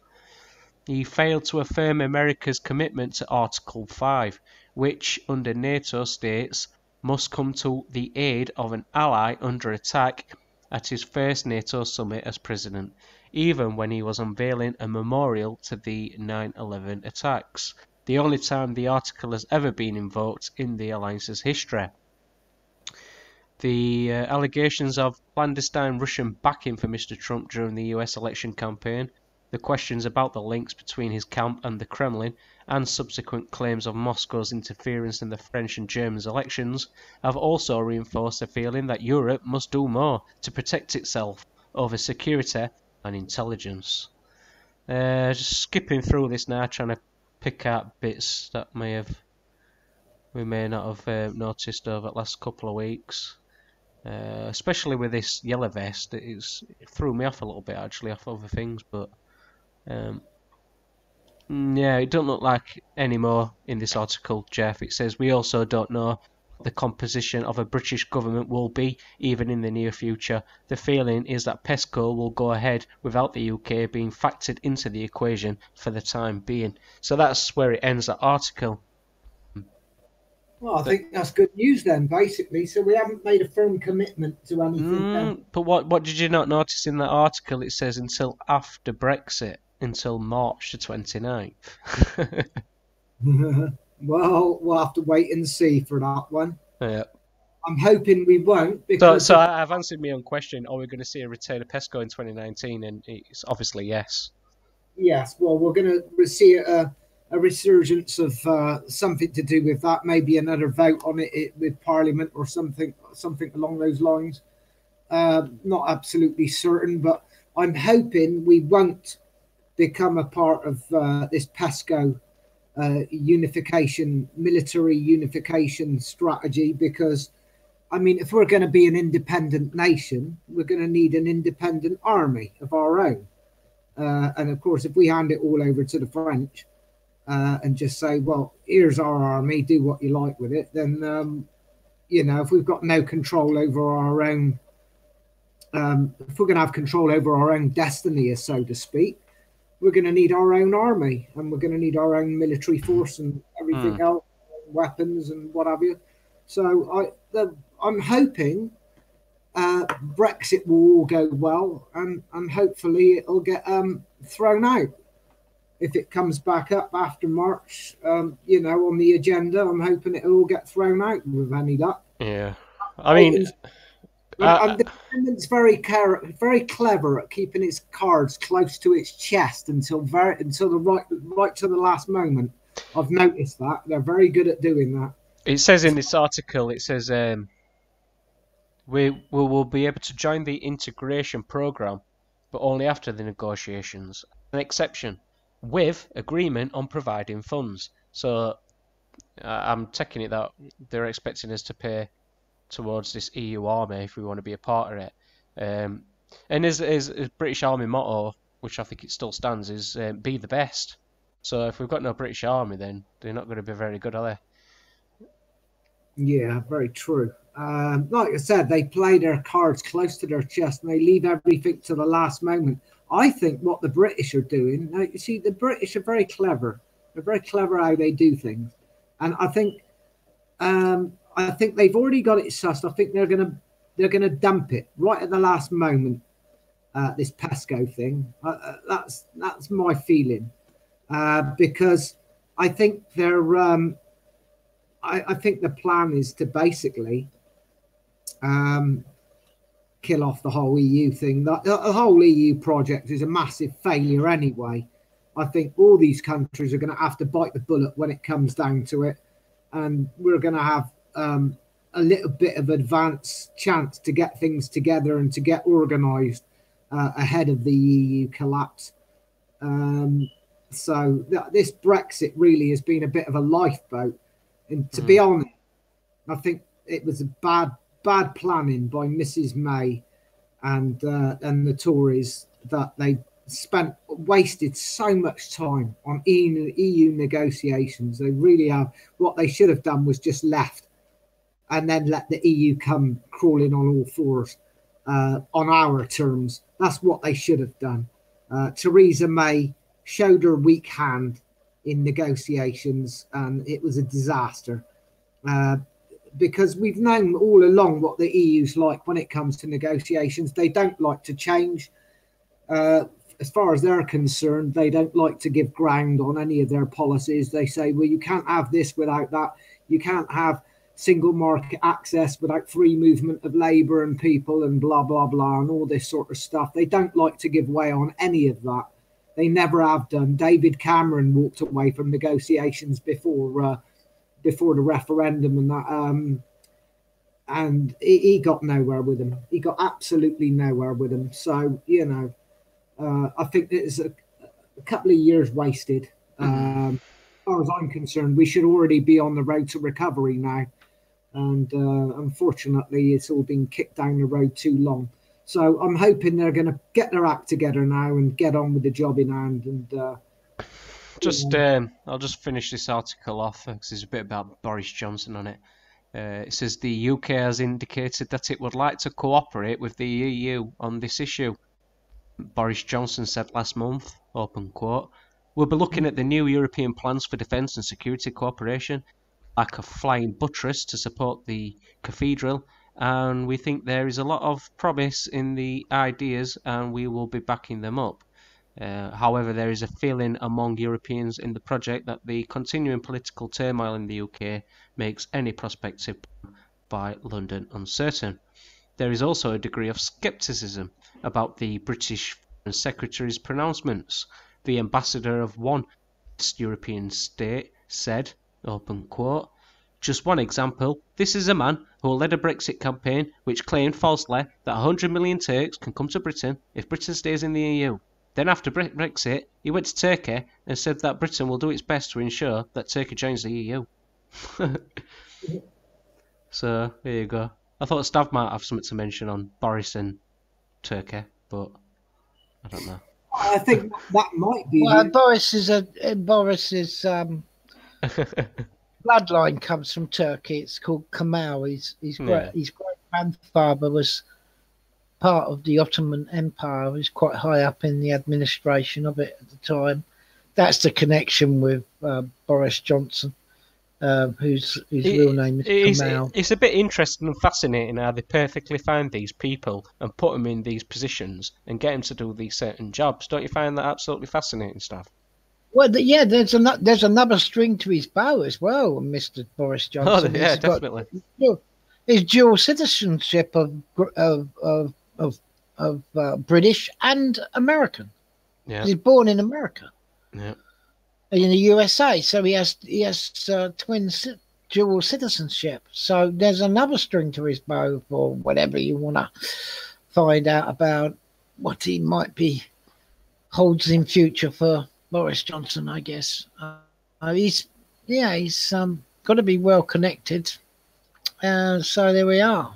He failed to affirm America's commitment to Article 5, which, under NATO states, must come to the aid of an ally under attack at his first NATO summit as president, even when he was unveiling a memorial to the 9/11 attacks, the only time the article has ever been invoked in the alliance's history. The allegations of clandestine Russian backing for Mr. Trump during the US election campaign, the questions about the links between his camp and the Kremlin, and subsequent claims of Moscow's interference in the French and German elections have also reinforced the feeling that Europe must do more to protect itself over security and intelligence. Just skipping through this now, trying to pick out bits that we may not have noticed over the last couple of weeks. Especially with this yellow vest, it threw me off a little bit actually, off other things, but yeah, it don't look like any more in this article, Jeff. It says we also don't know what the composition of a British government will be, even in the near future. The feeling is that PESCO will go ahead without the UK being factored into the equation for the time being. So that's where it ends, that article.
Well, I think that's good news then, basically. So we haven't made a firm commitment to anything.
But what did you not notice in that article? It says until after Brexit, until March the 29th.
Well, we'll have to wait and see for that one.
Yeah.
I'm hoping we won't. Because
so I've answered my own question. Are we going to see a return of PESCO in 2019? And it's obviously yes. Yes.
Well, we're going to see a resurgence of something to do with that. Maybe another vote on it with Parliament or something along those lines. Not absolutely certain, but I'm hoping we won't become a part of this PESCO unification, military unification strategy, because, I mean, if we're going to be an independent nation, we're going to need an independent army of our own. And of course, if we hand it all over to the French and just say, well, here's our army, do what you like with it, then, if we've got no control over our own, if we're going to have control over our own destiny, so to speak, we're going to need our own army, and we're going to need our own military force and everything else, weapons and what have you. So I'm hoping Brexit will all go well, and hopefully it'll get thrown out. If it comes back up after March, on the agenda, I'm hoping it'll all get thrown out with any luck.
Yeah, I mean...
the defendant's very clever at keeping its cards close to its chest until the right to the last moment. I've noticed that they're very good at doing that.
It says in this article, it says we will be able to join the integration program, but only after the negotiations. An exception, with agreement on providing funds. So I'm taking it that they're expecting us to pay towards this EU army if we want to be a part of it. And his British Army motto, which I think it still stands, is be the best. So if we've got no British Army, then they're not going to be very good, are they?
Yeah, very true. Like I said, they play their cards close to their chest and they leave everything to the last moment. I think what the British are doing, now, you see, the British are very clever. They're very clever how they do things. And I think they've already got it sussed. I think they're gonna dump it right at the last moment. This PESCO thing. That's my feeling, because I think they're. I think the plan is to basically kill off the whole EU thing. The whole EU project is a massive failure anyway. I think all these countries are going to have to bite the bullet when it comes down to it, and we're going to have a little bit of advance chance to get things together and to get organised ahead of the EU collapse. So this Brexit really has been a bit of a lifeboat. And to be honest, I think it was a bad planning by Mrs. May and the Tories that wasted so much time on EU negotiations. They really have. What they should have done was just left and then let the EU come crawling on all fours on our terms. That's what they should have done. Theresa May showed her weak hand in negotiations, and it was a disaster. Because we've known all along what the EU's like when it comes to negotiations. They don't like to change. As far as they're concerned, they don't like to give ground on any of their policies. They say, well, you can't have this without that. You can't have single market access without free movement of labour and people and blah, blah, blah, and all this sort of stuff. They don't like to give way on any of that. They never have done. David Cameron walked away from negotiations before the referendum and that, and he got nowhere with them. He got absolutely nowhere with them. So, you know, I think it's a couple of years wasted. As far as I'm concerned, we should already be on the road to recovery now. And unfortunately, it's all been kicked down the road too long. So I'm hoping they're going to get their act together now and get on with the job in hand. And
I'll just finish this article off because there's a bit about Boris Johnson on it. It says the UK has indicated that it would like to cooperate with the EU on this issue. Boris Johnson said last month, open quote, "We'll be looking at the new European plans for defence and security cooperation, like a flying buttress to support the cathedral, and we think there is a lot of promise in the ideas and we will be backing them up. However, there is a feeling among Europeans in the project that the continuing political turmoil in the UK makes any prospective plan by London uncertain. There is also a degree of scepticism about the British Foreign Secretary's pronouncements. The ambassador of one West European state said, open quote, "Just one example, this is a man who led a Brexit campaign which claimed falsely that 100 million Turks can come to Britain if Britain stays in the EU. Then after Brexit, he went to Turkey and said that Britain will do its best to ensure that Turkey joins the EU. So, there you go. I thought Stav might have something to mention on Boris and Turkey, but I don't know.
I think that might be.
Well, Boris's bloodline comes from Turkey. It's called Kemal. His great grandfather was part of the Ottoman Empire. He was quite high up in the administration of it at the time. That's the connection with Boris Johnson, whose real name is Kemal.
It's a bit interesting and fascinating how they perfectly find these people and put them in these positions and get them to do these certain jobs. Don't you find that absolutely fascinating stuff?
Well, yeah, there's another string to his bow as well, Mr. Boris Johnson.
Oh, yeah, definitely.
His dual citizenship of British and American.
Yeah.
He's born in America.
Yeah.
In the USA, so he has dual citizenship. So there's another string to his bow for whatever you want to find out about what he might be holds in future for Boris Johnson, I guess. He's got to be well connected. So there we are.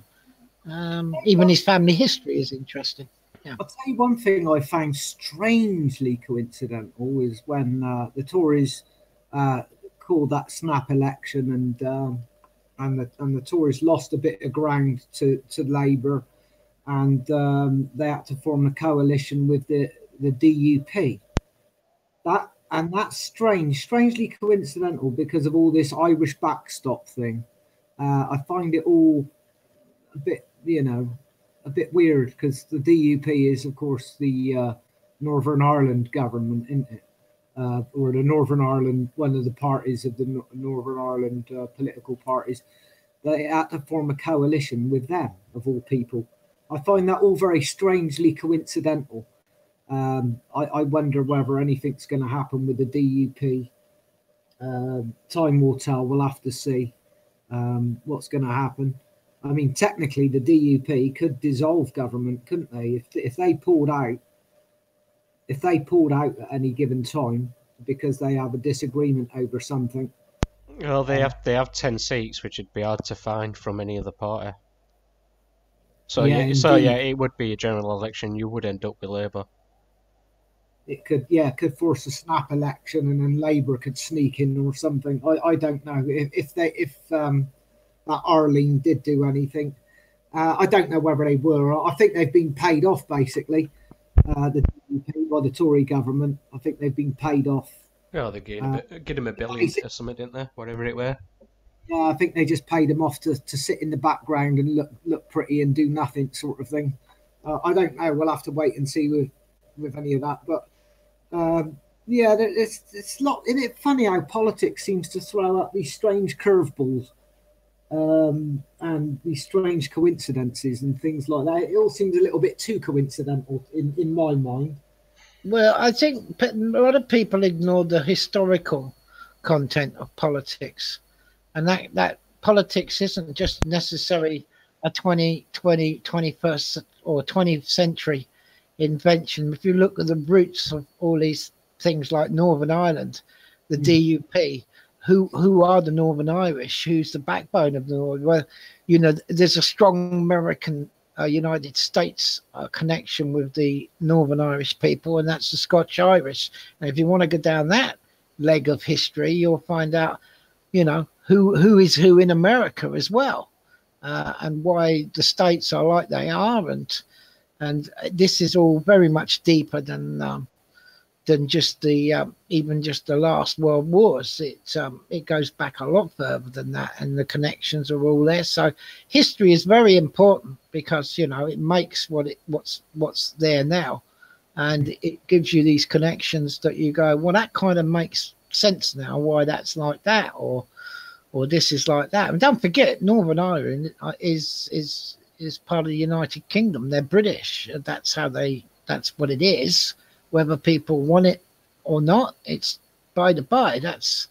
Even his family history is interesting. Yeah.
I'll tell you one thing I found strangely coincidental is when the Tories called that snap election and the Tories lost a bit of ground to Labour, and they had to form a coalition with the DUP. That's strangely coincidental because of all this Irish backstop thing. I find it all a bit, a bit weird because the DUP is, of course, the Northern Ireland government, isn't it? Or the Northern Ireland, one of the parties of the Northern Ireland political parties. They had to form a coalition with them, of all people. I find that all very strangely coincidental. I wonder whether anything's going to happen with the DUP. Time will tell. We'll have to see what's going to happen. I mean, technically, the DUP could dissolve government, couldn't they? If they pulled out, at any given time because they have a disagreement over something.
Well, they have 10 seats, which would be hard to find from any other party. So yeah, it would be a general election. You would end up with Labour.
it could force a snap election, and then Labour could sneak in or something. I don't know if that Arlene did do anything. I don't know whether they were. I think they've been paid off basically. The DUP by the Tory government. I think they've been paid off.
Oh, they gave him a billion or something, didn't they? Whatever it were.
Yeah, I think they just paid him off to sit in the background and look pretty and do nothing, sort of thing. I don't know. We'll have to wait and see with any of that. But yeah, it's lot. Isn't it funny how politics seems to throw up these strange curveballs and these strange coincidences and things like that? It all seems a little bit too coincidental in my mind.
Well, I think a lot of people ignore the historical content of politics, and that politics isn't just necessarily a 21st or 20th century invention. If you look at the roots of all these things like Northern Ireland, the DUP, who are the Northern Irish, who's the backbone of the North? Well, you know, there's a strong American United States connection with the Northern Irish people, and that's the Scotch Irish. And if you want to go down that leg of history, you'll find out, you know, who is who in America as well, and why the states are like they are, and this is all very much deeper than just the even just the last world wars. It goes back a lot further than that, and the connections are all there. So history is very important because, you know, it makes what's there now, and it gives you these connections that you go, well, that kind of makes sense now, why that's like that, or this is like that. And don't forget, Northern Ireland is part of the United Kingdom. They're British. That's what it is. Whether people want it or not, it's by the by. That's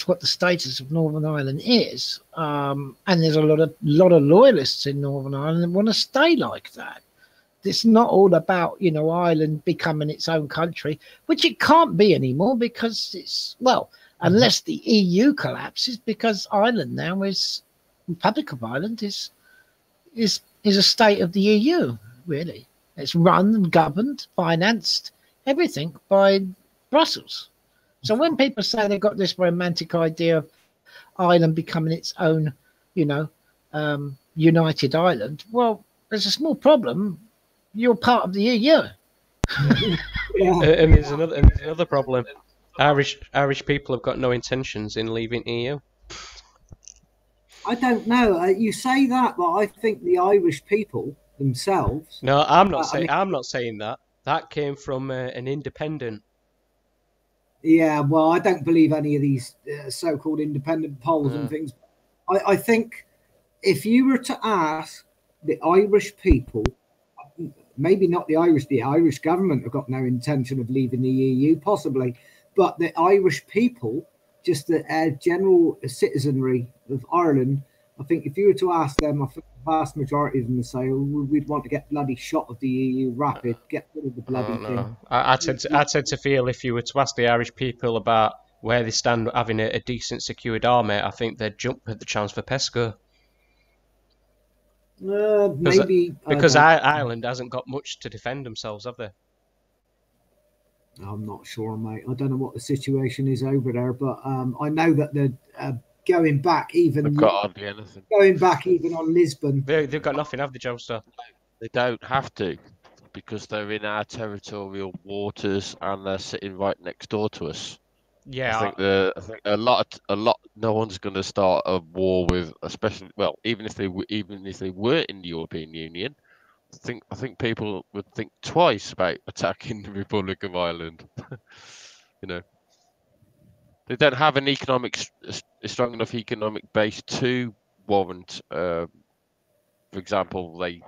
what the status of Northern Ireland is. And there's a lot of loyalists in Northern Ireland that want to stay like that. It's not all about, you know, Ireland becoming its own country, which it can't be anymore because unless the EU collapses, because Ireland now is Republic of Ireland is a state of the EU, really. It's run and governed, financed, everything by Brussels. So when people say they've got this romantic idea of Ireland becoming its own, you know, united Ireland, well, there's a small problem. You're part of the EU.
And there's another problem. Irish people have got no intentions in leaving EU.
I don't know. You say that, but I think the Irish people themselves.
No, I'm not saying. I'm not saying that. That came from an independent.
Yeah, well, I don't believe any of these so-called independent polls and things. I think if you were to ask the Irish people, maybe not the Irish government have got no intention of leaving the EU, possibly, but the Irish people, just the general citizenry of Ireland, I think if you were to ask them, I think the vast majority of them would say, oh, we'd want to get bloody shot of the EU rapid, get rid of the bloody thing.
I tend to feel if you were to ask the Irish people about where they stand having a decent secured army, I think they'd jump at the chance for PESCO.
Maybe
because Ireland hasn't got much to defend themselves, have they?
I'm not sure, mate. I don't know what the situation is over there, but I know that they're going back even.
They've got hardly anything.
Going back even on Lisbon.
They've got nothing, have they, Joestar?
They don't have to, because they're in our territorial waters and they're sitting right next door to us.
Yeah,
I think a lot. No one's going to start a war with, especially, well, even if they were in the European Union. I think people would think twice about attacking the Republic of Ireland. You know, they don't have an a strong enough economic base to warrant. For example, they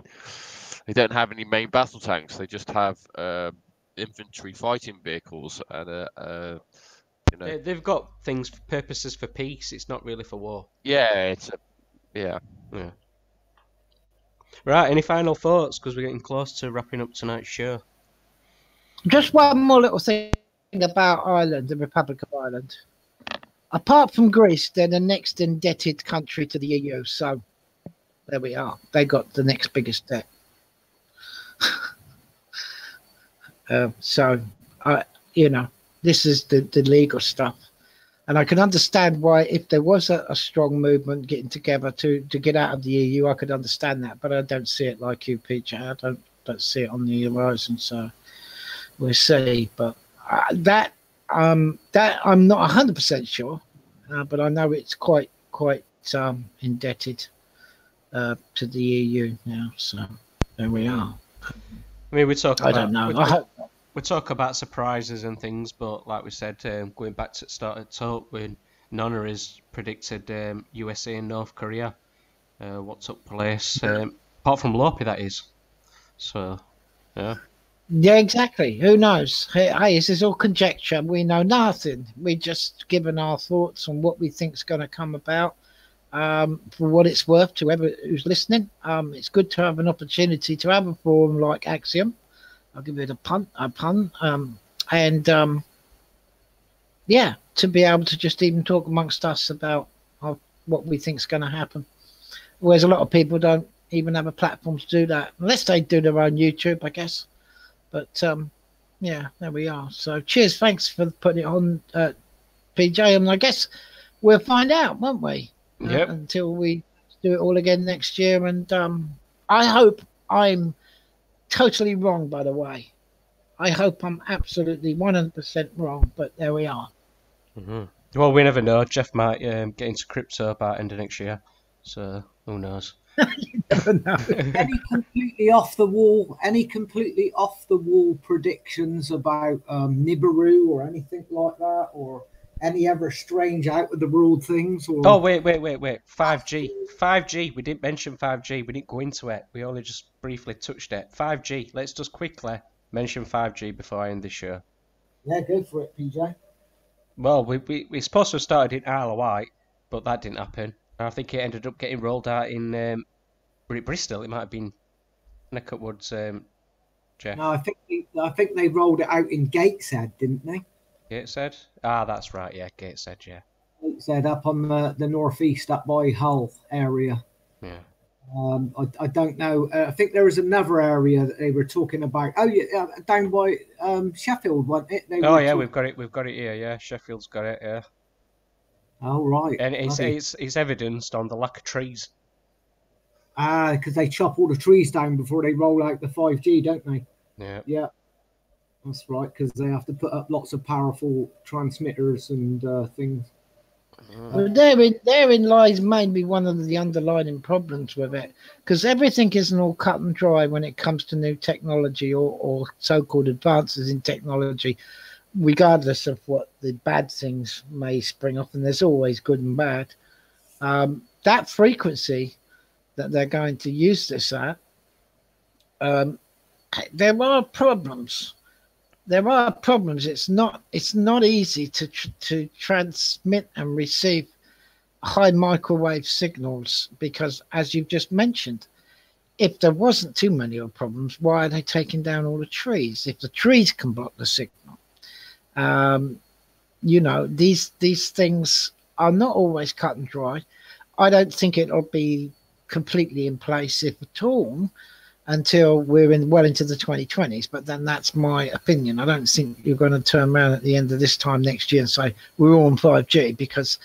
don't have any main battle tanks. They just have infantry fighting vehicles, and you know,
they've got purposes for peace. It's not really for war.
Yeah, yeah.
Right, any final thoughts? Because we're getting close to wrapping up tonight's show.
Just one more little thing about Ireland, the Republic of Ireland. Apart from Greece, they're the next indebted country to the EU. So there we are. They got the next biggest debt. So you know, this is the legal stuff. And I can understand why, if there was a strong movement getting together to get out of the EU, I could understand that. But I don't see it like you, PJ. I don't see it on the horizon. So we'll see. But that I'm not 100% sure, but I know it's quite indebted to the EU now. So there we are.
I mean, we talk
I
about
don't know.
we talk about surprises and things, but like we said, going back to the start of the talk, when Nonna has predicted USA and North Korea, what took place, apart from Lopi, that is. So, yeah.
Yeah, exactly. Who knows? Hey, this is all conjecture. We know nothing. We just given our thoughts on what we think's going to come about. For what it's worth to whoever who's listening, it's good to have an opportunity to have a forum like Axiom. I'll give it a pun, and yeah, to be able to just even talk amongst us about what we think's going to happen. Whereas a lot of people don't even have a platform to do that, unless they do their own YouTube, I guess. But yeah, there we are. So cheers, thanks for putting it on, PJ, and I guess we'll find out, won't we?
Yep.
Until we do it all again next year. And I hope I'm totally wrong, by the way. I hope I'm absolutely 100% wrong, but there we are.
Mm-hmm. Well, we never know. Jeff might get into crypto by end of next year, so who knows?
You never know.
Any completely off the wall predictions about Nibiru or anything like that, or any other strange out of the world things? Or...
Oh, wait. 5G. We didn't mention 5G. We didn't go into it. We only just briefly touched it. 5G. Let's just quickly mention 5G before I end the show.
Yeah, go for it, PJ.
Well, we're supposed to have started in Isle of Wight, but that didn't happen. I think it ended up getting rolled out in Bristol. It might have been Neckarwoods, Jeff.
No, I think they rolled it out in Gateshead, didn't they?
Gateshead? Ah, that's right. Yeah, Gateshead. Yeah.
Gateshead up on the northeast, up by Hull area.
Yeah.
I don't know. I think there was another area that they were talking about. Oh yeah, down by Sheffield, wasn't it?
We've got it here. Yeah, Sheffield's got it. Yeah.
Oh right.
And it's evidenced on the lack of trees.
Because they chop all the trees down before they roll out the 5G, don't they?
Yeah.
Yeah. That's right, because they have to put up lots of powerful transmitters and things.
Well, therein lies maybe one of the underlying problems with it, because everything isn't all cut and dry when it comes to new technology or so-called advances in technology, regardless of what the bad things may spring off, and there's always good and bad. That frequency that they're going to use this at, there are problems. There are problems. It's not easy to transmit and receive high microwave signals, because, as you've just mentioned, if there wasn't too many of problems, why are they taking down all the trees? If the trees can block the signal, these things are not always cut and dry. I don't think it'll be completely in place, if at all, until we're into the 2020s. But then that's my opinion. I don't think you're going to turn around at the end of this time next year and say we're all on 5G, because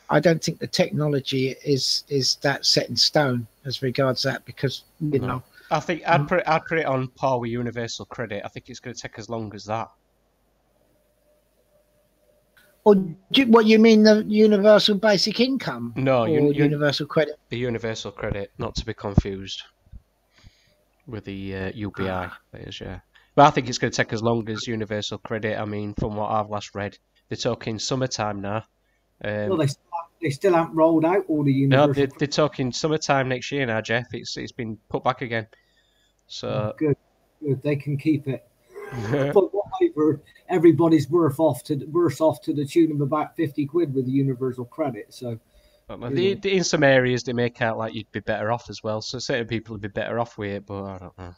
I don't think the technology is that set in stone as regards that, because know.
I think I'd put it on par with universal credit. I think it's going to take as long as that.
Or what you mean, the universal basic income?
No,
universal credit.
The universal credit, not to be confused with the UBI. Yeah. But I think it's going to take as long as universal credit. I mean, from what I've last read, they're talking summertime now.
Well, they still haven't rolled out all the universal.
No, they're talking summertime next year now, Jeff. It's been put back again. So
good. They can keep it. But whatever, everybody's worse off to the tune of about 50 quid with the universal credit. So.
In some areas, they make out like you'd be better off as well. So certain people would be better off with it, but I don't know.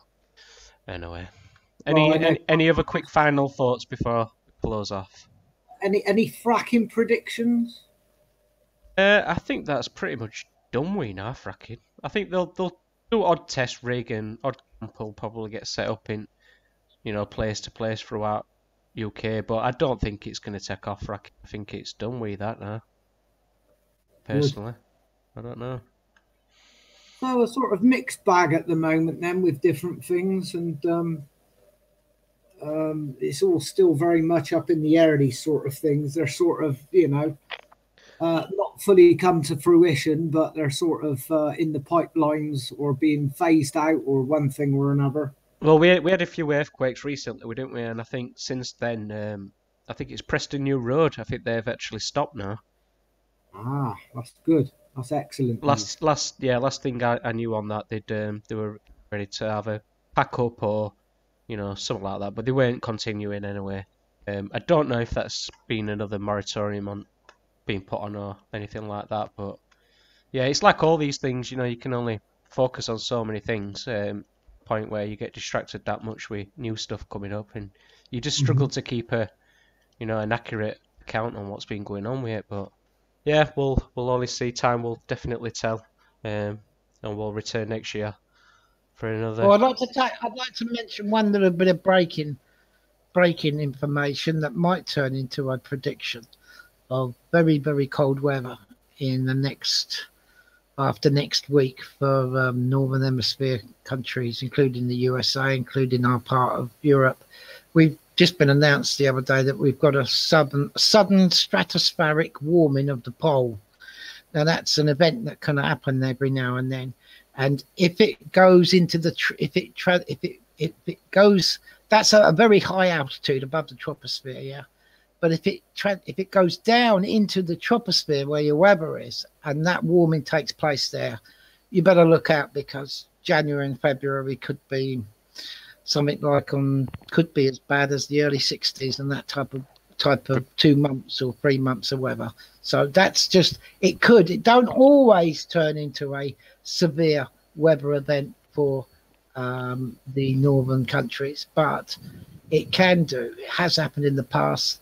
Anyway, any other quick final thoughts before we close off?
Any fracking predictions?
I think that's pretty much done with now, fracking. I think they'll do odd test rig and odd camp will probably get set up in, place to place throughout UK, but I don't think it's going to take off. I think it's done with that now. Personally, I don't know.
So a sort of mixed bag at the moment then with different things, and it's all still very much up in the air. These sort of things, they're sort of, not fully come to fruition, but they're sort of in the pipelines or being phased out or one thing or another.
Well, we had a few earthquakes recently, didn't we? And I think since then, I think it's Preston New Road. I think they've actually stopped now.
Ah, that's good. That's excellent.
Last thing I knew on that, they were ready to have a pack up or something like that, but they weren't continuing anyway. I don't know if that's been another moratorium on being put on or anything like that, but yeah, it's like all these things. You can only focus on so many things. Point where you get distracted that much with new stuff coming up, and you just struggle to keep an accurate account on what's been going on with it. But yeah, we'll only see. Time will definitely tell, and we'll return next year for another.
Well, I'd like to mention one little bit of breaking information that might turn into a prediction of very, very cold weather in the after next week for Northern Hemisphere countries, including the USA, including our part of Europe. We've just been announced the other day that we've got a sudden stratospheric warming of the pole. Now that's an event that can happen every now and then, and if it goes into if it goes, that's a very high altitude above the troposphere, yeah. But if it goes down into the troposphere where your weather is, and that warming takes place there, you better look out, because January and February could be something like could be as bad as the early 60s and that type of 2 months or 3 months of weather. So that's just it don't always turn into a severe weather event for the northern countries, but it can do. It has happened in the past.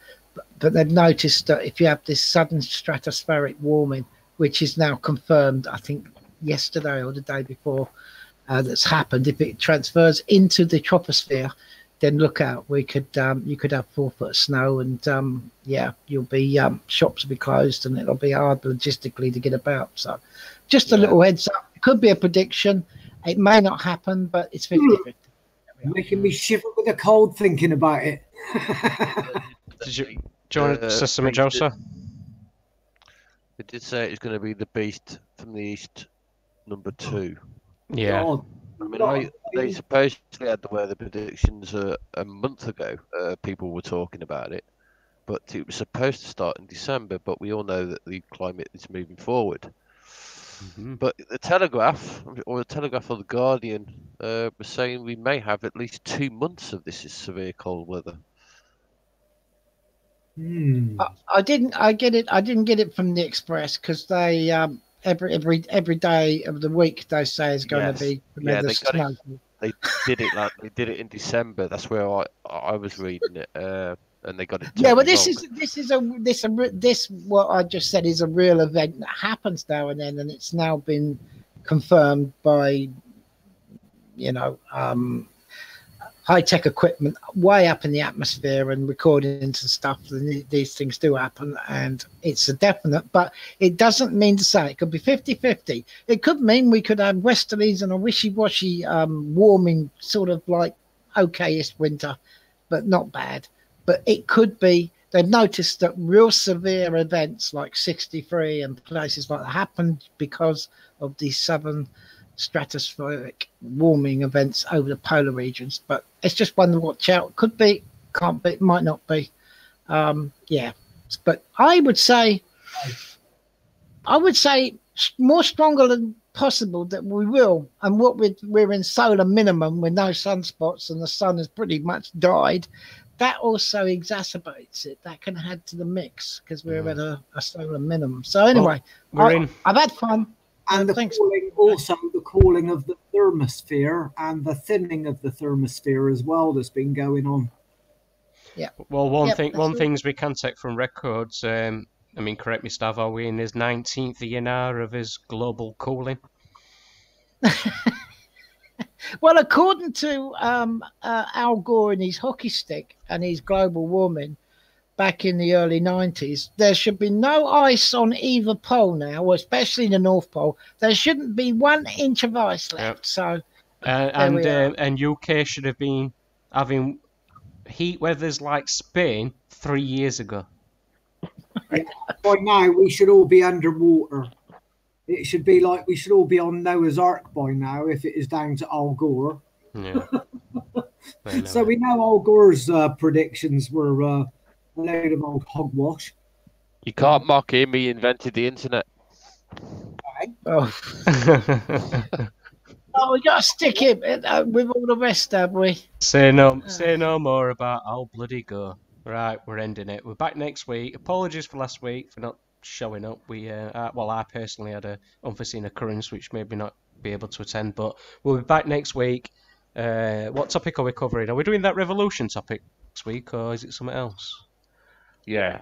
But they've noticed that if you have this sudden stratospheric warming, which is now confirmed, I think yesterday or the day before, that's happened. If it transfers into the troposphere, then look out. You could have 4 foot of snow, and you'll be shops will be closed, and it'll be hard logistically to get about. So, just a little heads up. It could be a prediction. It may not happen, but it's 50-50.
Making me shiver with the cold thinking about it.
Do you want to say something, Joseph?
They did say it's going to be the Beast from the East, number 2.
Yeah.
God.
I mean, they supposedly had the weather predictions a month ago. People were talking about it, but it was supposed to start in December. But we all know that the climate is moving forward.
Mm-hmm.
But the Telegraph, or the Guardian, was saying we may have at least 2 months of this severe cold weather.
I didn't get it from the Express, because they every day of the week they say is going to be tremendous snow.
They did it in December. That's where I was reading it, and they got it.
Yeah, well,
wrong.
this what I just said is a real event that happens now and then, and it's now been confirmed by high-tech equipment way up in the atmosphere and recordings and stuff. And these things do happen, and it's a definite, but it doesn't mean to say it could be 50-50. It could mean we could have westerlies and a wishy-washy warming, sort of like okayest winter, but not bad. But it could be, they've noticed that real severe events like 63 and places like that happened because of the southern stratospheric warming events over the polar regions. But it's just one to watch out. Could be, can't be, might not be. But I would say more stronger than possible that we will. And what we're in solar minimum with no sunspots, and the sun has pretty much died. That also exacerbates it. That can add to the mix because we're at a solar minimum. So anyway, I've had fun.
And the cooling of the thermosphere and the thinning of the thermosphere as well that's been going on.
Yeah.
Well, one things we can take from records. I mean, correct me, Stav, are we in his 19th year now of his global cooling?
Well, according to Al Gore and his hockey stick and his global warming back in the early 90s, there should be no ice on either pole now, especially the North Pole. There shouldn't be 1 inch of ice left.
Yep.
So there we are.
And UK should have been having heat weathers like Spain 3 years ago.
Yeah. By now, we should all be underwater. It should be like we should all be on Noah's Ark by now if it is down to Al Gore.
Yeah.
So we know Al Gore's predictions were a load of old hogwash.
You can't mock him. He invented the internet.
Oh, oh, we got to stick him with all the rest, have we?
Say no more about Al bloody Gore. Right, we're ending it. We're back next week. Apologies for last week for not showing up. I personally had a unforeseen occurrence which made me not be able to attend, but we'll be back next week. What topic are we covering? Are we doing that revolution topic next week, or is it something else?
Yeah.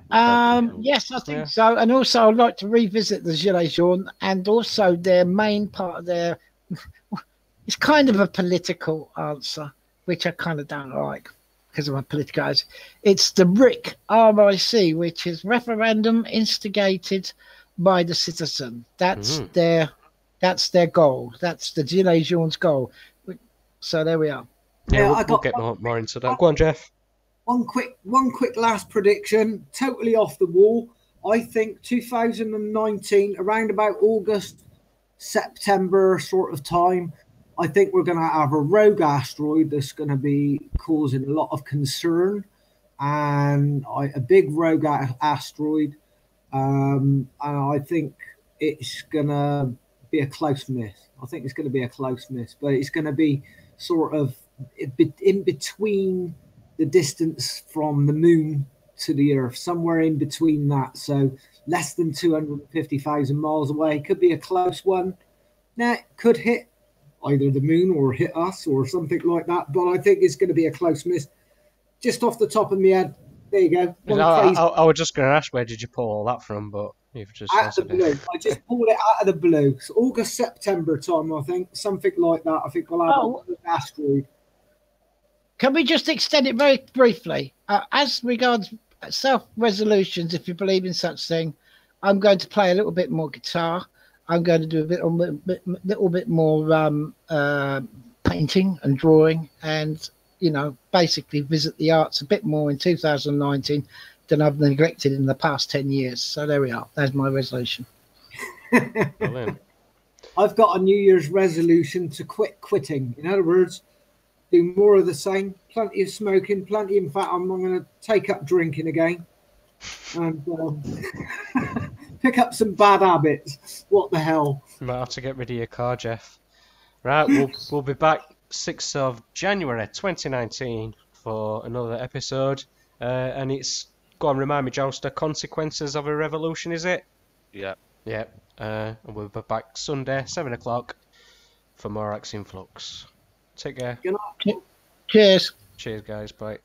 Yes, I think so. And also, I'd like to revisit the Gilets jaunes and also their main part of their. It's kind of a political answer, which I kind of don't like because of my political eyes. It's the RIC, which is referendum instigated by the citizen. That's their goal. That's the Gilets jaunes goal. So there we are.
Yeah, we'll get more into that. Go on, Jeff.
One quick last prediction, totally off the wall. I think 2019, around about August, September sort of time, I think we're going to have a rogue asteroid that's going to be causing a lot of concern, and a big rogue asteroid. And I think it's going to be a close miss. I think it's going to be a close miss, but it's going to be sort of in between the distance from the moon to the Earth, somewhere in between that. So less than 250,000 miles away. Could be a close one. Now, it could hit either the moon or hit us or something like that. But I think it's going to be a close miss. Just off the top of my head, there you go.
I was just going to ask, where did you pull all that from? But you've just
out of the blue. I just pulled it out of the blue. So August, September time, I think. Something like that. I think we'll have an asteroid.
Can we just extend it very briefly? As regards self-resolutions, if you believe in such thing, I'm going to play a little bit more guitar. I'm going to do a little bit more painting and drawing, and basically visit the arts a bit more in 2019 than I've neglected in the past 10 years. So there we are. That's my resolution.
Brilliant.
I've got a New Year's resolution to quit quitting. In other words, do more of the same. Plenty of smoking, plenty. In fact, I'm going to take up drinking again and pick up some bad habits. What the hell?
You might have to get rid of your car, Jeff. Right, we'll be back 6th of January 2019 for another episode. And it's, go on, remind me, Jouster, Consequences of a Revolution, is it?
Yeah.
Yeah. And we'll be back Sunday, 7 o'clock for more Axiom Flux. Take care.
Good night.
Cheers.
Cheers, guys. Bye.